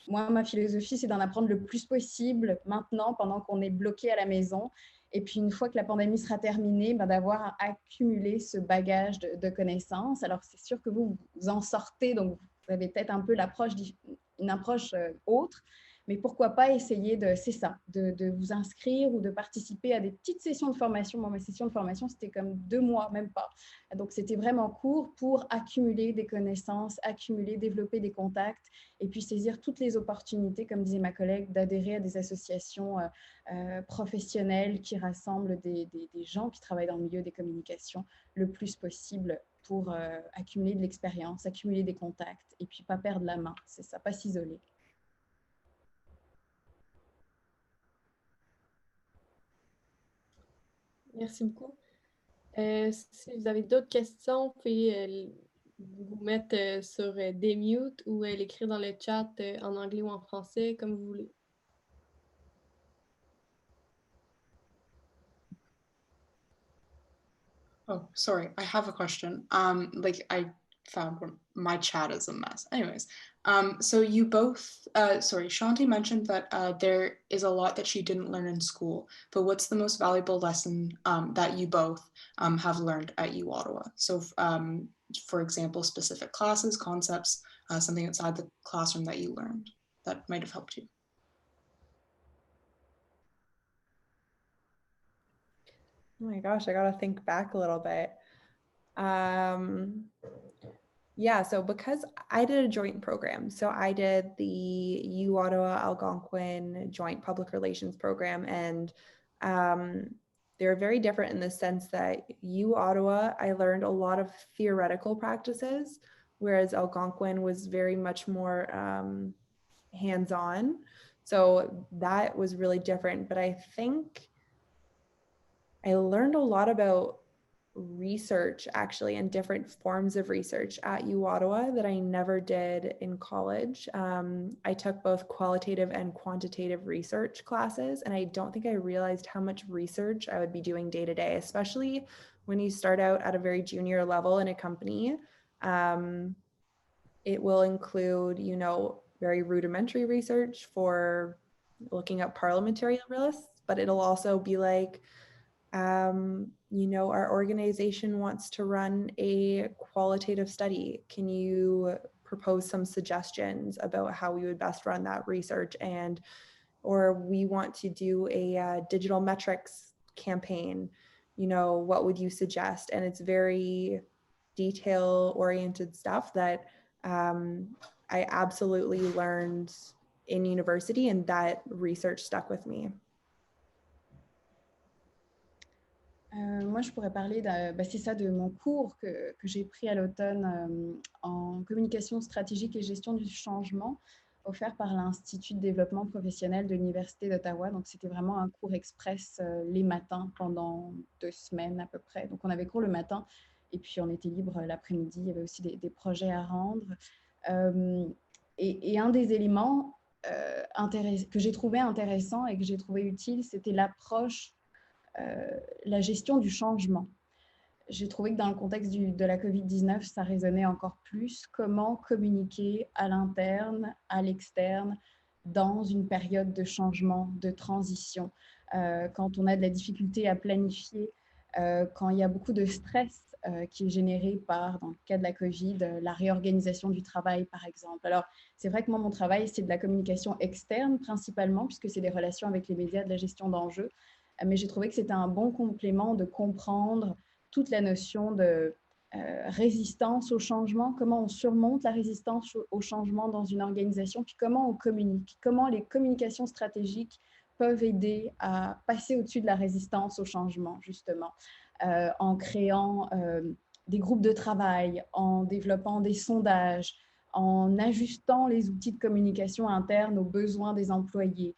[SPEAKER 4] Moi, ma philosophie, c'est d'en apprendre le plus possible maintenant, pendant qu'on est bloqué à la maison. Et puis, une fois que la pandémie sera terminée, d'avoir accumulé ce bagage de connaissances. Alors, c'est sûr que vous en sortez, donc vous avez peut-être un peu une approche autre, mais pourquoi pas essayer de vous inscrire ou de participer à des petites sessions de formation. Moi, ma session de formation, c'était comme 2 mois, même pas. Donc, c'était vraiment court pour accumuler des connaissances, développer des contacts et puis saisir toutes les opportunités, comme disait ma collègue, d'adhérer à des associations professionnelles qui rassemblent des gens qui travaillent dans le milieu des communications le plus possible pour accumuler de l'expérience, accumuler des contacts et puis pas perdre la main. C'est ça, pas s'isoler.
[SPEAKER 2] Merci beaucoup. Si vous avez d'autres questions, vous pouvez vous mettre sur démute ou l'écrire dans le chat en anglais ou en français, comme vous voulez.
[SPEAKER 1] Oh, sorry, I have a question. I found my chat is a mess. Anyways, so you both, Shanti mentioned that there is a lot that she didn't learn in school, but what's the most valuable lesson that you both have learned at U Ottawa? So, for example, specific classes, concepts, something outside the classroom that you learned that might have helped you.
[SPEAKER 3] Oh my gosh, I gotta think back a little bit. Yeah, so because I did a joint program, so I did the U Ottawa Algonquin Joint Public Relations Program, and they're very different in the sense that U Ottawa, I learned a lot of theoretical practices, whereas Algonquin was very much more hands-on. So that was really different, but I think I learned a lot about research actually and different forms of research at U Ottawa that I never did in college. I took both qualitative and quantitative research classes, and I don't think I realized how much research I would be doing day to day, especially when you start out at a very junior level in a company. It will include, very rudimentary research for looking up parliamentary lists, but it'll also be like, our organization wants to run a qualitative study. Can you propose some suggestions about how we would best run that research? Or we want to do a digital metrics campaign. What would you suggest? And it's very detail-oriented stuff that I absolutely learned in university, and that research stuck with me.
[SPEAKER 4] Moi, je pourrais parler de mon cours que j'ai pris à l'automne en communication stratégique et gestion du changement, offert par l'Institut de développement professionnel de l'Université d'Ottawa. Donc, c'était vraiment un cours express les matins pendant 2 semaines à peu près. Donc, on avait cours le matin et puis on était libre l'après-midi. Il y avait aussi des projets à rendre. Et un des éléments que j'ai trouvé intéressant et que j'ai trouvé utile, c'était l'approche la gestion du changement. J'ai trouvé que dans le contexte de la COVID-19, ça résonnait encore plus. Comment communiquer à l'interne, à l'externe, dans une période de changement, de transition, quand on a de la difficulté à planifier, quand il y a beaucoup de stress qui est généré par, dans le cas de la COVID, la réorganisation du travail, par exemple. Alors, c'est vrai que moi, mon travail, c'est de la communication externe principalement, puisque c'est des relations avec les médias, de la gestion d'enjeux. Mais j'ai trouvé que c'était un bon complément de comprendre toute la notion de résistance au changement, comment on surmonte la résistance au changement dans une organisation, puis comment on communique, comment les communications stratégiques peuvent aider à passer au-dessus de la résistance au changement, justement, en créant des groupes de travail, en développant des sondages, en ajustant les outils de communication interne aux besoins des employés,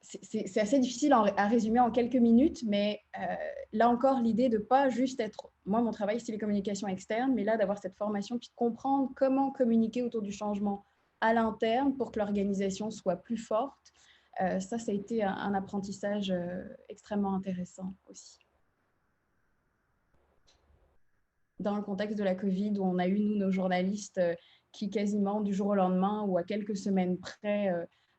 [SPEAKER 4] C'est assez difficile à résumer en quelques minutes, mais là encore, l'idée de ne pas juste être... Moi, mon travail, c'est les communications externes, mais là, d'avoir cette formation, puis de comprendre comment communiquer autour du changement à l'interne pour que l'organisation soit plus forte, ça a été un apprentissage extrêmement intéressant aussi. Dans le contexte de la COVID, où on a eu, nous, nos journalistes qui quasiment du jour au lendemain ou à quelques semaines près,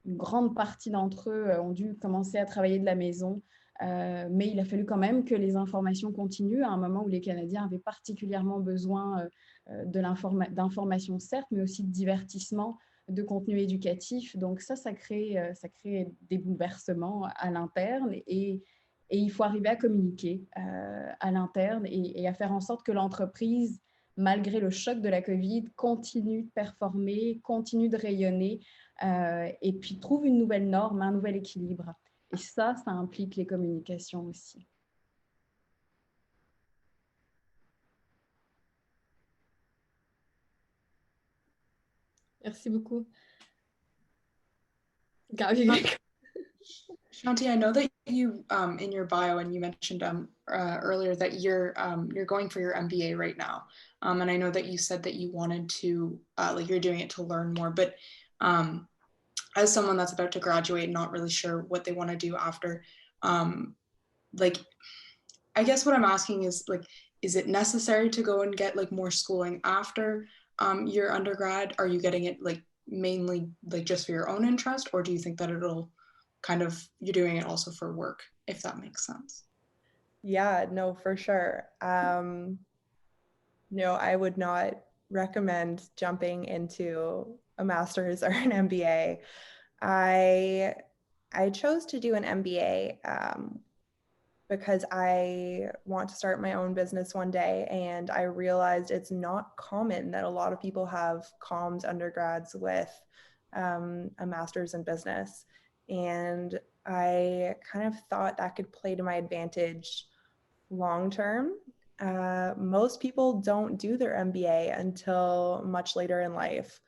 [SPEAKER 4] une grande partie d'entre eux ont dû commencer à travailler de la maison. Mais il a fallu quand même que les informations continuent à un moment où les Canadiens avaient particulièrement besoin d'informations, certes, mais aussi de divertissement, de contenu éducatif. Donc ça crée des bouleversements à l'interne et il faut arriver à communiquer à l'interne et à faire en sorte que l'entreprise, malgré le choc de la COVID, continue de performer, continue de rayonner et puis trouve une nouvelle norme, un nouvel équilibre. Et ça implique les communications aussi.
[SPEAKER 2] Merci beaucoup. Gabi.
[SPEAKER 1] Shanti, I know that you, in your bio, and you mentioned earlier that you're going for your MBA right now, and I know that you said that you wanted to, like you're doing it to learn more, but as someone that's about to graduate, not really sure what they want to do after, like, I guess what I'm asking is like, is it necessary to go and get like more schooling after your undergrad? Are you getting it like mainly like just for your own interest, or do you think that it'll kind of, you're doing it also for work, if that makes sense?
[SPEAKER 3] Yeah, no, for sure. No, I would not recommend jumping into a master's or an MBA. I chose to do an MBA because I want to start my own business one day, and I realized it's not common that a lot of people have comms undergrads with a master's in business. And I kind of thought that could play to my advantage long term. Most people don't do their MBA until much later in life.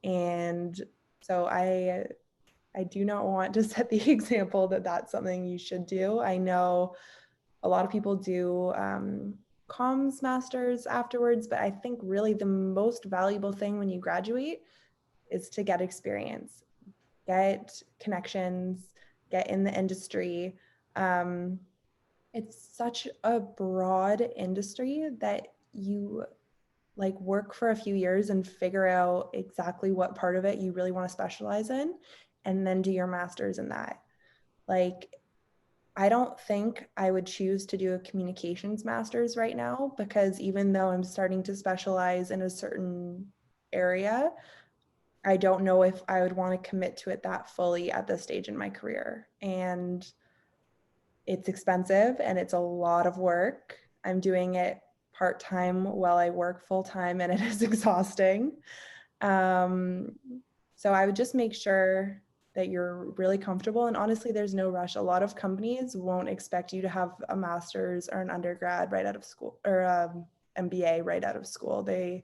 [SPEAKER 3] And so I do not want to set the example that that's something you should do. I know a lot of people do comms masters afterwards, but I think really the most valuable thing when you graduate is to get experience, get connections, get in the industry. It's such a broad industry that you like work for a few years and figure out exactly what part of it you really want to specialize in, and then do your master's in that. Like, I don't think I would choose to do a communications master's right now, because even though I'm starting to specialize in a certain area, I don't know if I would want to commit to it that fully at this stage in my career. And it's expensive and it's a lot of work. I'm doing it part-time while I work full-time, and it is exhausting. So I would just make sure that you're really comfortable. And honestly, there's no rush. A lot of companies won't expect you to have a master's or an undergrad right out of school, or MBA right out of school. They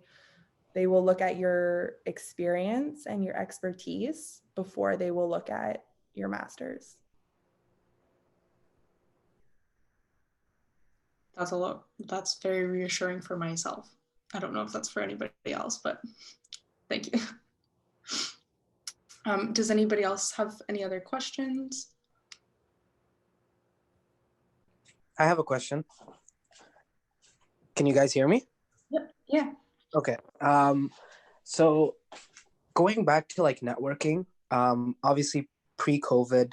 [SPEAKER 3] will look at your experience and your expertise before they will look at your master's.
[SPEAKER 1] That's very reassuring for myself. I don't know if that's for anybody else, but thank you. Does anybody else have any other questions?
[SPEAKER 6] I have a question. Can you guys hear me?
[SPEAKER 1] Yep. Yeah.
[SPEAKER 6] Okay. So going back to like networking, obviously pre-COVID,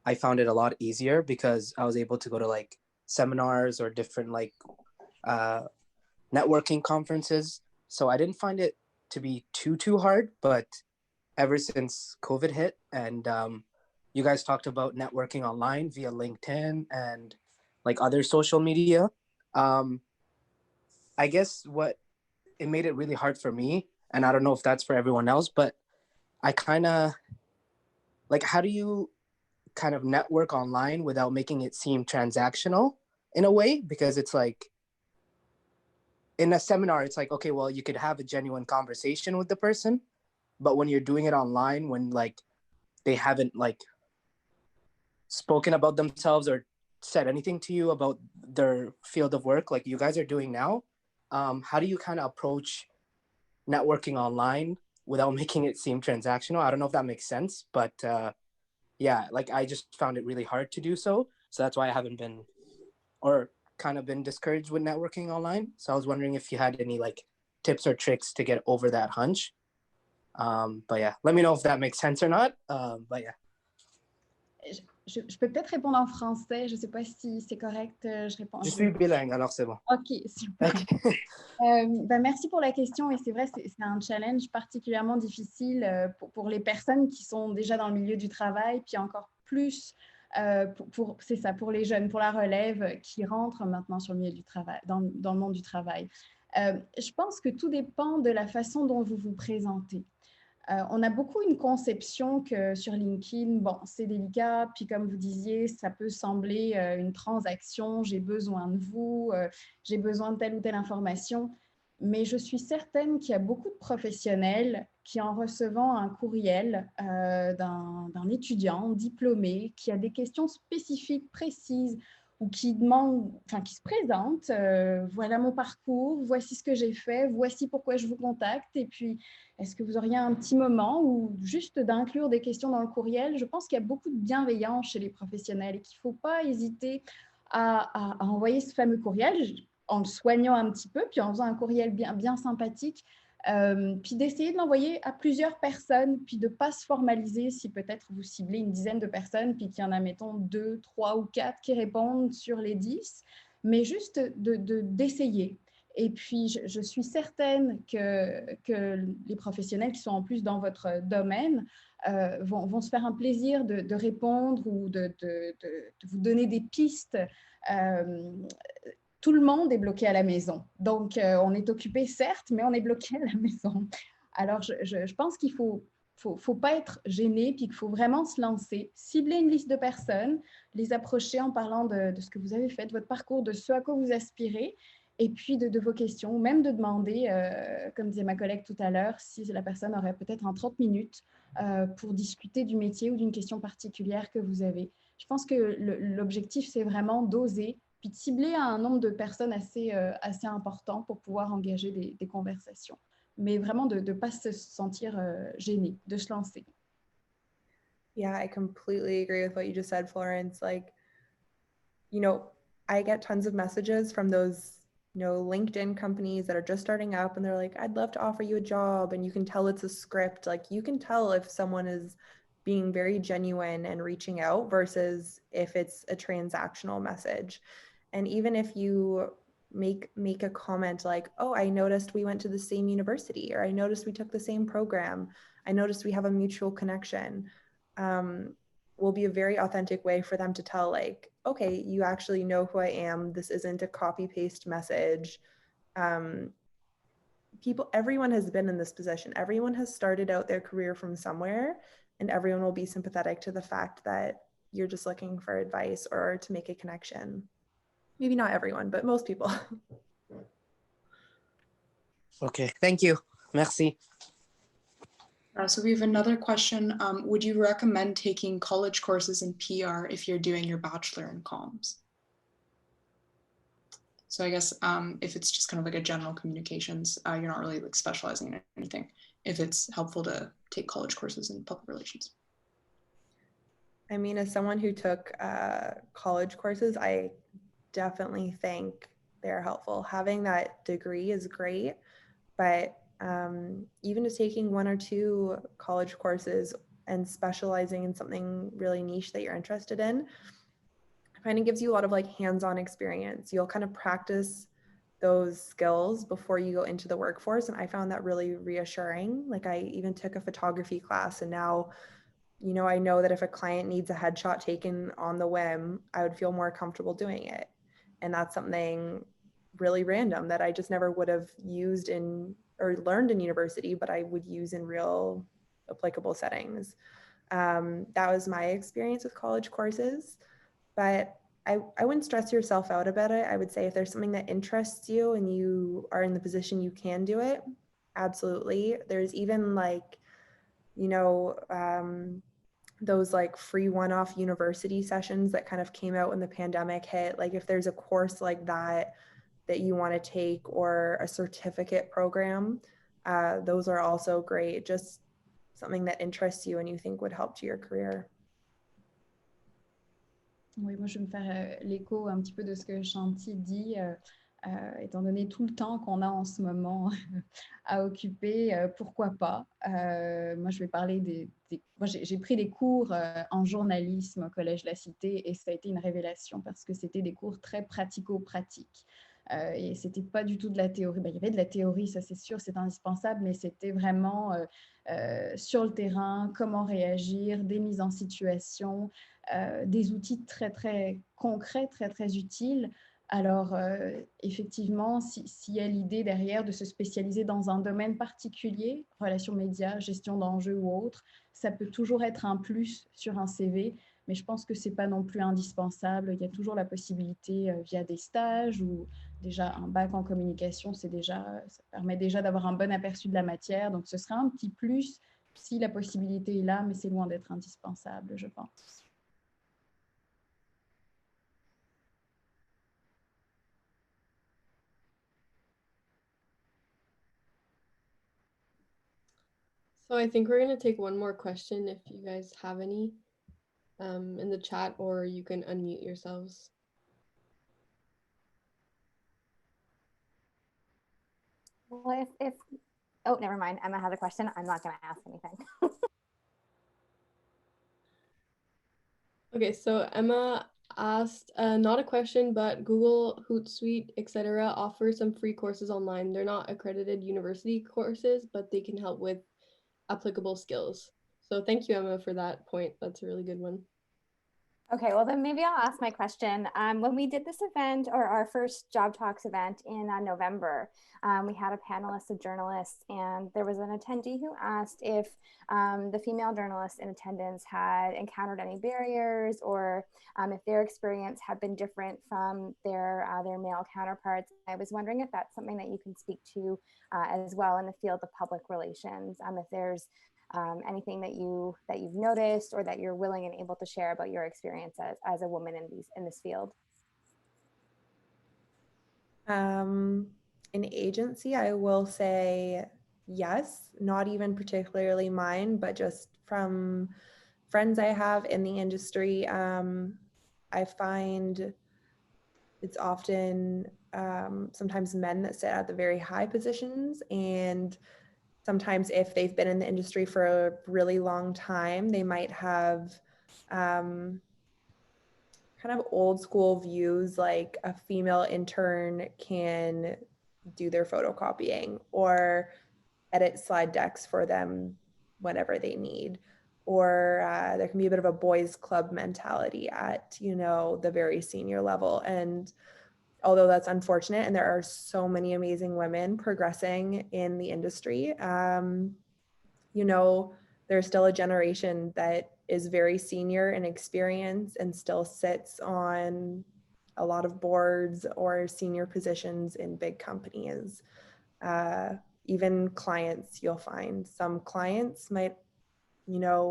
[SPEAKER 6] I found it a lot easier because I was able to go to like seminars or different like networking conferences. So I didn't find it to be too hard, but ever since COVID hit and you guys talked about networking online via LinkedIn and like other social media, I guess it made it really hard for me, and I don't know if that's for everyone else, but I kind of like, how do you kind of network online without making it seem transactional in a way? Because it's like in a seminar, it's like, okay, well, you could have a genuine conversation with the person, but when you're doing it online, when like they haven't like spoken about themselves or said anything to you about their field of work like you guys are doing now, how do you kind of approach networking online without making it seem transactional? I don't know if that makes sense, but yeah, like I just found it really hard to do so. So that's why I haven't been, or kind of been discouraged with networking online. So I was wondering if you had any like tips or tricks to get over that hunch. But yeah, let me know if that makes sense or not. But yeah.
[SPEAKER 4] Je peux peut-être répondre en français. Je ne sais pas si c'est correct. Je réponds.
[SPEAKER 6] Je suis bilingue, alors c'est bon.
[SPEAKER 4] OK, super.
[SPEAKER 6] Okay.
[SPEAKER 4] Merci pour la question. Et c'est vrai, c'est un challenge particulièrement difficile pour les personnes qui sont déjà dans le milieu du travail, puis encore plus c'est ça, pour les jeunes, pour la relève qui rentrent maintenant sur le milieu du travail, dans le monde du travail. Je pense que tout dépend de la façon dont vous vous présentez. On a beaucoup une conception que sur LinkedIn, bon, c'est délicat, puis comme vous disiez, ça peut sembler une transaction, j'ai besoin de vous, j'ai besoin de telle ou telle information, mais je suis certaine qu'il y a beaucoup de professionnels qui, en recevant un courriel d'un étudiant diplômé qui a des questions spécifiques, précises, ou qui demande, enfin qui se présente, voilà mon parcours, voici ce que j'ai fait, voici pourquoi je vous contacte, et puis est-ce que vous auriez un petit moment ou juste d'inclure des questions dans le courriel? Je pense qu'il y a beaucoup de bienveillance chez les professionnels et qu'il ne faut pas hésiter à envoyer ce fameux courriel en le soignant un petit peu, puis en faisant un courriel bien sympathique, puis d'essayer de l'envoyer à plusieurs personnes, puis de ne pas se formaliser si peut-être vous ciblez une dizaine de personnes, puis qu'il y en a, mettons, 2, 3 ou 4 qui répondent sur les 10, mais juste d'essayer. Et puis, je suis certaine que les professionnels qui sont en plus dans votre domaine vont se faire un plaisir de répondre ou de vous donner des pistes. Tout le monde est bloqué à la maison. Donc, on est occupé, certes, mais on est bloqué à la maison. Alors, je pense qu'il faut pas être gêné, puis qu'il faut vraiment se lancer, cibler une liste de personnes, les approcher en parlant de ce que vous avez fait, de votre parcours, de ce à quoi vous aspirez, et puis de vos questions, ou même de demander, comme disait ma collègue tout à l'heure, si la personne aurait peut-être en 30 minutes pour discuter du métier ou d'une question particulière que vous avez. Je pense que l'objectif, c'est vraiment d'oser, puis de cibler un nombre de personnes assez important pour pouvoir engager des conversations. Mais vraiment de ne pas se sentir gêné, de se lancer.
[SPEAKER 3] Yeah, I completely agree with what you just said, Florence. Like, you know, I get tons of messages from those, you know, LinkedIn companies that are just starting up and they're like, I'd love to offer you a job. And you can tell it's a script. Like, you can tell if someone is being very genuine and reaching out versus if it's a transactional message. And even if you make a comment like, oh, I noticed we went to the same university, or I noticed we took the same program, I noticed we have a mutual connection, will be a very authentic way for them to tell, like, okay, you actually know who I am. This isn't a copy paste message. Everyone has been in this position. Everyone has started out their career from somewhere, and everyone will be sympathetic to the fact that you're just looking for advice or to make a connection. Maybe not everyone, but most people.
[SPEAKER 6] Okay, thank you. Merci.
[SPEAKER 1] So we have another question. Would you recommend taking college courses in PR if you're doing your bachelor in comms? So I guess if it's just kind of like a general communications, you're not really like specializing in anything, if it's helpful to take college courses in public relations.
[SPEAKER 3] I mean, as someone who took college courses, I definitely think they're helpful. Having that degree is great, but even just taking 1 or 2 college courses and specializing in something really niche that you're interested in, I find it gives you a lot of like hands-on experience. You'll kind of practice those skills before you go into the workforce. And I found that really reassuring. Like, I even took a photography class, and now, you know, I know that if a client needs a headshot taken on the whim, I would feel more comfortable doing it. And that's something really random that I just never would have used in or learned in university, but I would use in real applicable settings. That was my experience with college courses, but I wouldn't stress yourself out about it. I would say if there's something that interests you and you are in the position you can do it, absolutely. There's even like, you know, those like free one-off university sessions that kind of came out when the pandemic hit. Like if there's a course like that you want to take, or a certificate program, those are also great. Just something that interests you and you think would help to your career.
[SPEAKER 4] Oui, moi je vais me faire l'écho un petit peu de ce que Shanti dit, étant donné tout le temps qu'on a en ce moment à occuper, pourquoi pas. Moi je vais parler moi j'ai pris des cours en journalisme au Collège La Cité et ça a été une révélation parce que c'était des cours très pratico-pratiques. Et c'était pas du tout de la théorie. Ben, il y avait de la théorie, ça c'est sûr, c'est indispensable, mais c'était vraiment sur le terrain, comment réagir, des mises en situation, des outils très très concrets, très très utiles. Alors effectivement, s'il y a l'idée derrière de se spécialiser dans un domaine particulier, relations médias, gestion d'enjeux ou autre, ça peut toujours être un plus sur un CV. Mais je pense que ce n'est pas non plus indispensable. Il y a toujours la possibilité via des stages ou déjà un bac en communication, ça permet déjà d'avoir un bon aperçu de la matière. Donc, ce sera un petit plus si la possibilité est là, mais c'est loin d'être indispensable, je pense.
[SPEAKER 2] So I think we're going to take one more question if you guys have any in the chat, or you can unmute yourselves.
[SPEAKER 5] Well, if oh, never mind. Emma has a question. I'm not going to ask anything.
[SPEAKER 2] Okay, so Emma asked, not a question, but Google, Hootsuite, etc. offer some free courses online. They're not accredited university courses, but they can help with applicable skills. So thank you, Emma, for that point. That's a really good one.
[SPEAKER 5] Okay, well then maybe I'll ask my question. When we did this event, or our first Job Talks event in November, we had a panelist of journalists, and there was an attendee who asked if the female journalists in attendance had encountered any barriers, or if their experience had been different from their male counterparts. I was wondering if that's something that you can speak to as well in the field of public relations, if there's anything that you've noticed or that you're willing and able to share about your experience as a woman in this field.
[SPEAKER 3] In agency, I will say yes, not even particularly mine, but just from friends I have in the industry. I find it's often sometimes men that sit at the very high positions, and sometimes if they've been in the industry for a really long time, they might have kind of old school views, like a female intern can do their photocopying or edit slide decks for them whenever they need. Or there can be a bit of a boys club mentality at, the very senior level. And although that's unfortunate, and there are so many amazing women progressing in the industry, there's still a generation that is very senior in experience and still sits on a lot of boards or senior positions in big companies. Even clients, you'll find some clients might,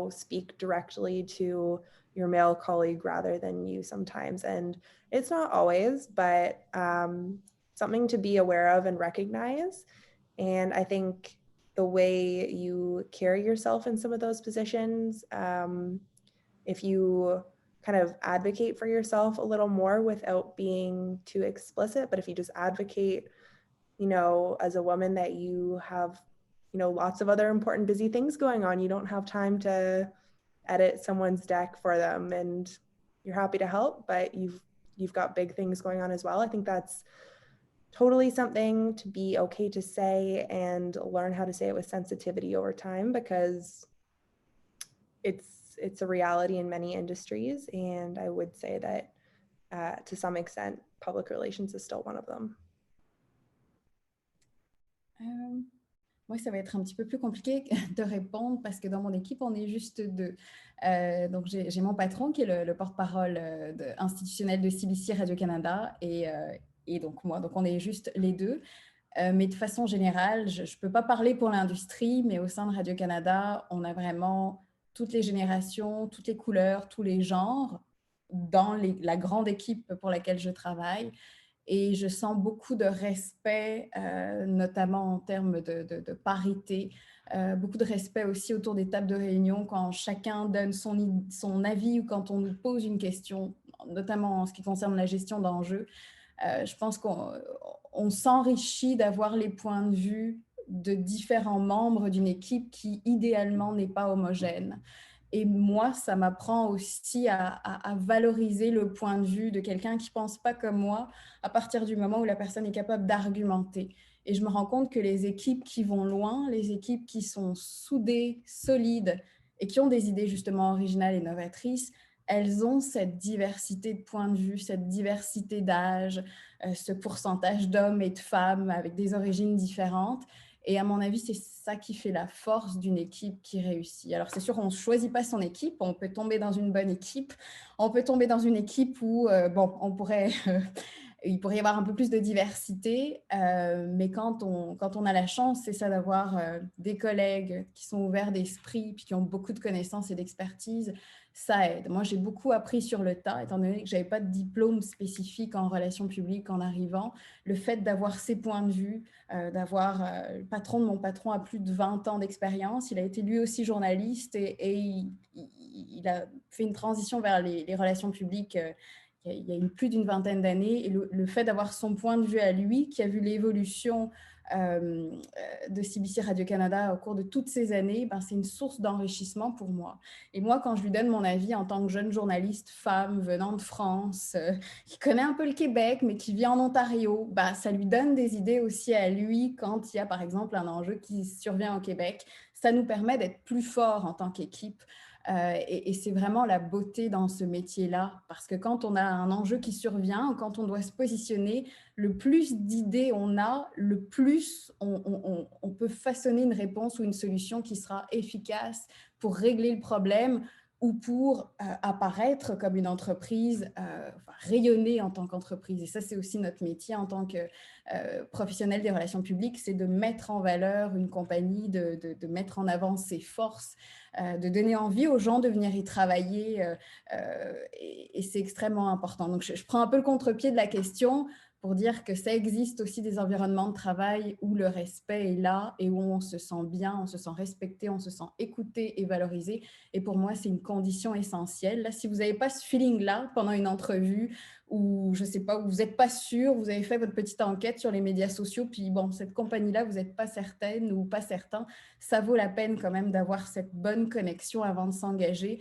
[SPEAKER 3] speak directly to your male colleague rather than you sometimes. And it's not always, but something to be aware of and recognize. And I think the way you carry yourself in some of those positions, if you kind of advocate for yourself a little more without being too explicit, but if you just advocate, as a woman that you have, lots of other important busy things going on, you don't have time to edit someone's deck for them, and you're happy to help, but you've got big things going on as well. I think that's totally something to be okay to say and learn how to say it with sensitivity over time, because it's a reality in many industries. And I would say that to some extent, public relations is still one of them.
[SPEAKER 4] Moi, ça va être un petit peu plus compliqué de répondre parce que dans mon équipe, on est juste deux. Donc, j'ai mon patron qui est le porte-parole institutionnel de CBC Radio-Canada et donc moi. Donc, on est juste les deux. Mais de façon générale, je ne peux pas parler pour l'industrie, mais au sein de Radio-Canada, on a vraiment toutes les générations, toutes les couleurs, tous les genres dans la grande équipe pour laquelle je travaille. Et je sens beaucoup de respect, notamment en termes de parité, beaucoup de respect aussi autour des tables de réunion quand chacun donne son avis ou quand on nous pose une question, notamment en ce qui concerne la gestion d'enjeux. Je pense qu'on s'enrichit d'avoir les points de vue de différents membres d'une équipe qui, idéalement, n'est pas homogène. Et moi, ça m'apprend aussi à valoriser le point de vue de quelqu'un qui ne pense pas comme moi à partir du moment où la personne est capable d'argumenter. Et je me rends compte que les équipes qui vont loin, les équipes qui sont soudées, solides et qui ont des idées justement originales et novatrices, elles ont cette diversité de points de vue, cette diversité d'âge, ce pourcentage d'hommes et de femmes avec des origines différentes. Et à mon avis, c'est ça qui fait la force d'une équipe qui réussit. Alors, c'est sûr, on ne choisit pas son équipe. On peut tomber dans une bonne équipe. On peut tomber dans une équipe où, il pourrait y avoir un peu plus de diversité. Mais quand on a la chance, c'est ça d'avoir des collègues qui sont ouverts d'esprit puis qui ont beaucoup de connaissances et d'expertise, ça aide. Moi, j'ai beaucoup appris sur le tas, étant donné que je n'avais pas de diplôme spécifique en relations publiques en arrivant. Le fait d'avoir ces points de vue, d'avoir le patron de mon patron a plus de 20 ans d'expérience. Il a été lui aussi journaliste et il a fait une transition vers les relations publiques il y a plus d'une vingtaine d'années. Et le fait d'avoir son point de vue à lui, qui a vu l'évolution de CBC Radio-Canada au cours de toutes ces années, c'est une source d'enrichissement pour moi. Et moi, quand je lui donne mon avis en tant que jeune journaliste femme venant de France, qui connaît un peu le Québec, mais qui vit en Ontario, ça lui donne des idées aussi à lui quand il y a, par exemple, un enjeu qui survient au Québec. Ça nous permet d'être plus forts en tant qu'équipe. Et c'est vraiment la beauté dans ce métier-là, parce que quand on a un enjeu qui survient, quand on doit se positionner, le plus d'idées on a, le plus on peut façonner une réponse ou une solution qui sera efficace pour régler le problème ou pour apparaître comme une entreprise, rayonner en tant qu'entreprise. Et ça, c'est aussi notre métier en tant que professionnel des relations publiques, c'est de mettre en valeur une compagnie, de mettre en avant ses forces, de donner envie aux gens de venir y travailler. Et c'est extrêmement important. Donc, je prends un peu le contre-pied de la question pour dire que ça existe aussi des environnements de travail où le respect est là et où on se sent bien, on se sent respecté, on se sent écouté et valorisé. Et pour moi, c'est une condition essentielle. Là, si vous n'avez pas ce feeling-là pendant une entrevue ou je ne sais pas, où vous n'êtes pas sûr, vous avez fait votre petite enquête sur les médias sociaux, puis bon, cette compagnie-là, vous n'êtes pas certaine ou pas certain, ça vaut la peine quand même d'avoir cette bonne connexion avant de s'engager.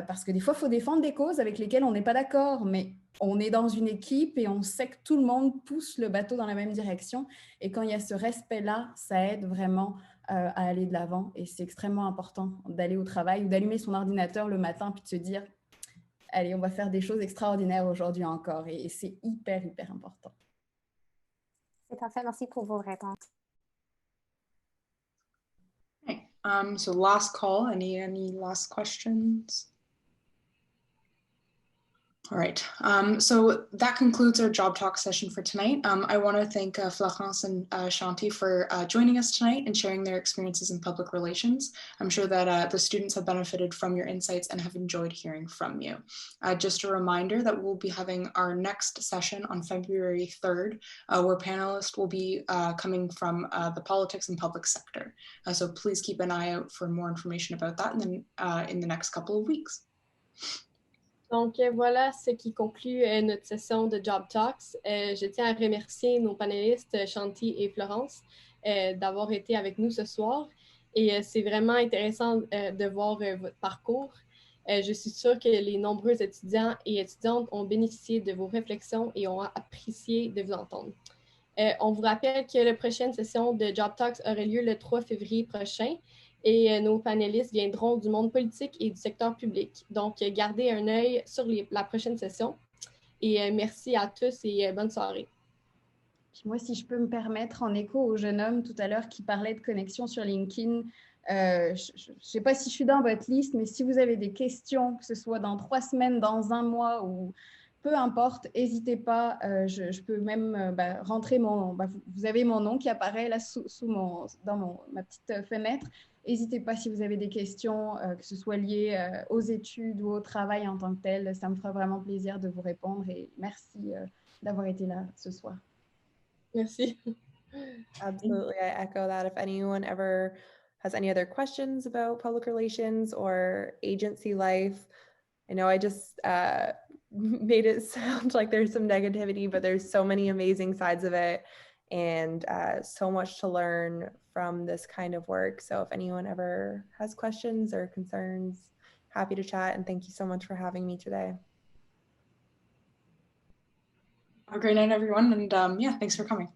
[SPEAKER 4] Parce que des fois, il faut défendre des causes avec lesquelles on n'est pas d'accord, mais on est dans une équipe et on sait que tout le monde pousse le bateau dans la même direction. Et quand il y a ce respect-là, ça aide vraiment à aller de l'avant. Et c'est extrêmement important d'aller au travail ou d'allumer son ordinateur le matin puis de se dire « Allez, on va faire des choses extraordinaires aujourd'hui encore. » Et c'est hyper, hyper important.
[SPEAKER 5] C'est parfait. Merci pour vos réponses.
[SPEAKER 1] Okay. So last call, any last questions? All right, so that concludes our job talk session for tonight. I want to thank Florence and Shanti for joining us tonight and sharing their experiences in public relations. I'm sure that the students have benefited from your insights and have enjoyed hearing from you. Just a reminder that we'll be having our next session on February 3rd, where panelists will be coming from the politics and public sector. So please keep an eye out for more information about that in the next couple of weeks.
[SPEAKER 2] Donc, voilà ce qui conclut notre session de Job Talks. Je tiens à remercier nos panélistes Shanti et Florence d'avoir été avec nous ce soir. Et c'est vraiment intéressant de voir votre parcours. Je suis sûre que les nombreux étudiants et étudiantes ont bénéficié de vos réflexions et ont apprécié de vous entendre. On vous rappelle que la prochaine session de Job Talks aura lieu le 3 février prochain. Et nos panélistes viendront du monde politique et du secteur public. Donc, gardez un œil sur la prochaine session. Et merci à tous et bonne soirée.
[SPEAKER 4] Puis moi, si je peux me permettre, en écho au jeune homme tout à l'heure qui parlait de connexion sur LinkedIn, je ne sais pas si je suis dans votre liste, mais si vous avez des questions, que ce soit dans 3 semaines, dans 1 mois ou peu importe, n'hésitez pas. Je peux même rentrer vous avez mon nom qui apparaît là dans ma petite fenêtre. N'hésitez pas si vous avez des questions, que ce soit liées aux études ou au travail en tant que tel. Ça me fera vraiment plaisir de vous répondre et merci d'avoir été là ce soir.
[SPEAKER 2] Merci.
[SPEAKER 3] Absolutely, I echo that. If anyone ever has any other questions about public relations or agency life, I know I just made it sound like there's some negativity, but there's so many amazing sides of it and so much to learn from this kind of work. So if anyone ever has questions or concerns, happy to chat. And thank you so much for having me today.
[SPEAKER 1] Have a great night, everyone. And yeah, thanks for coming.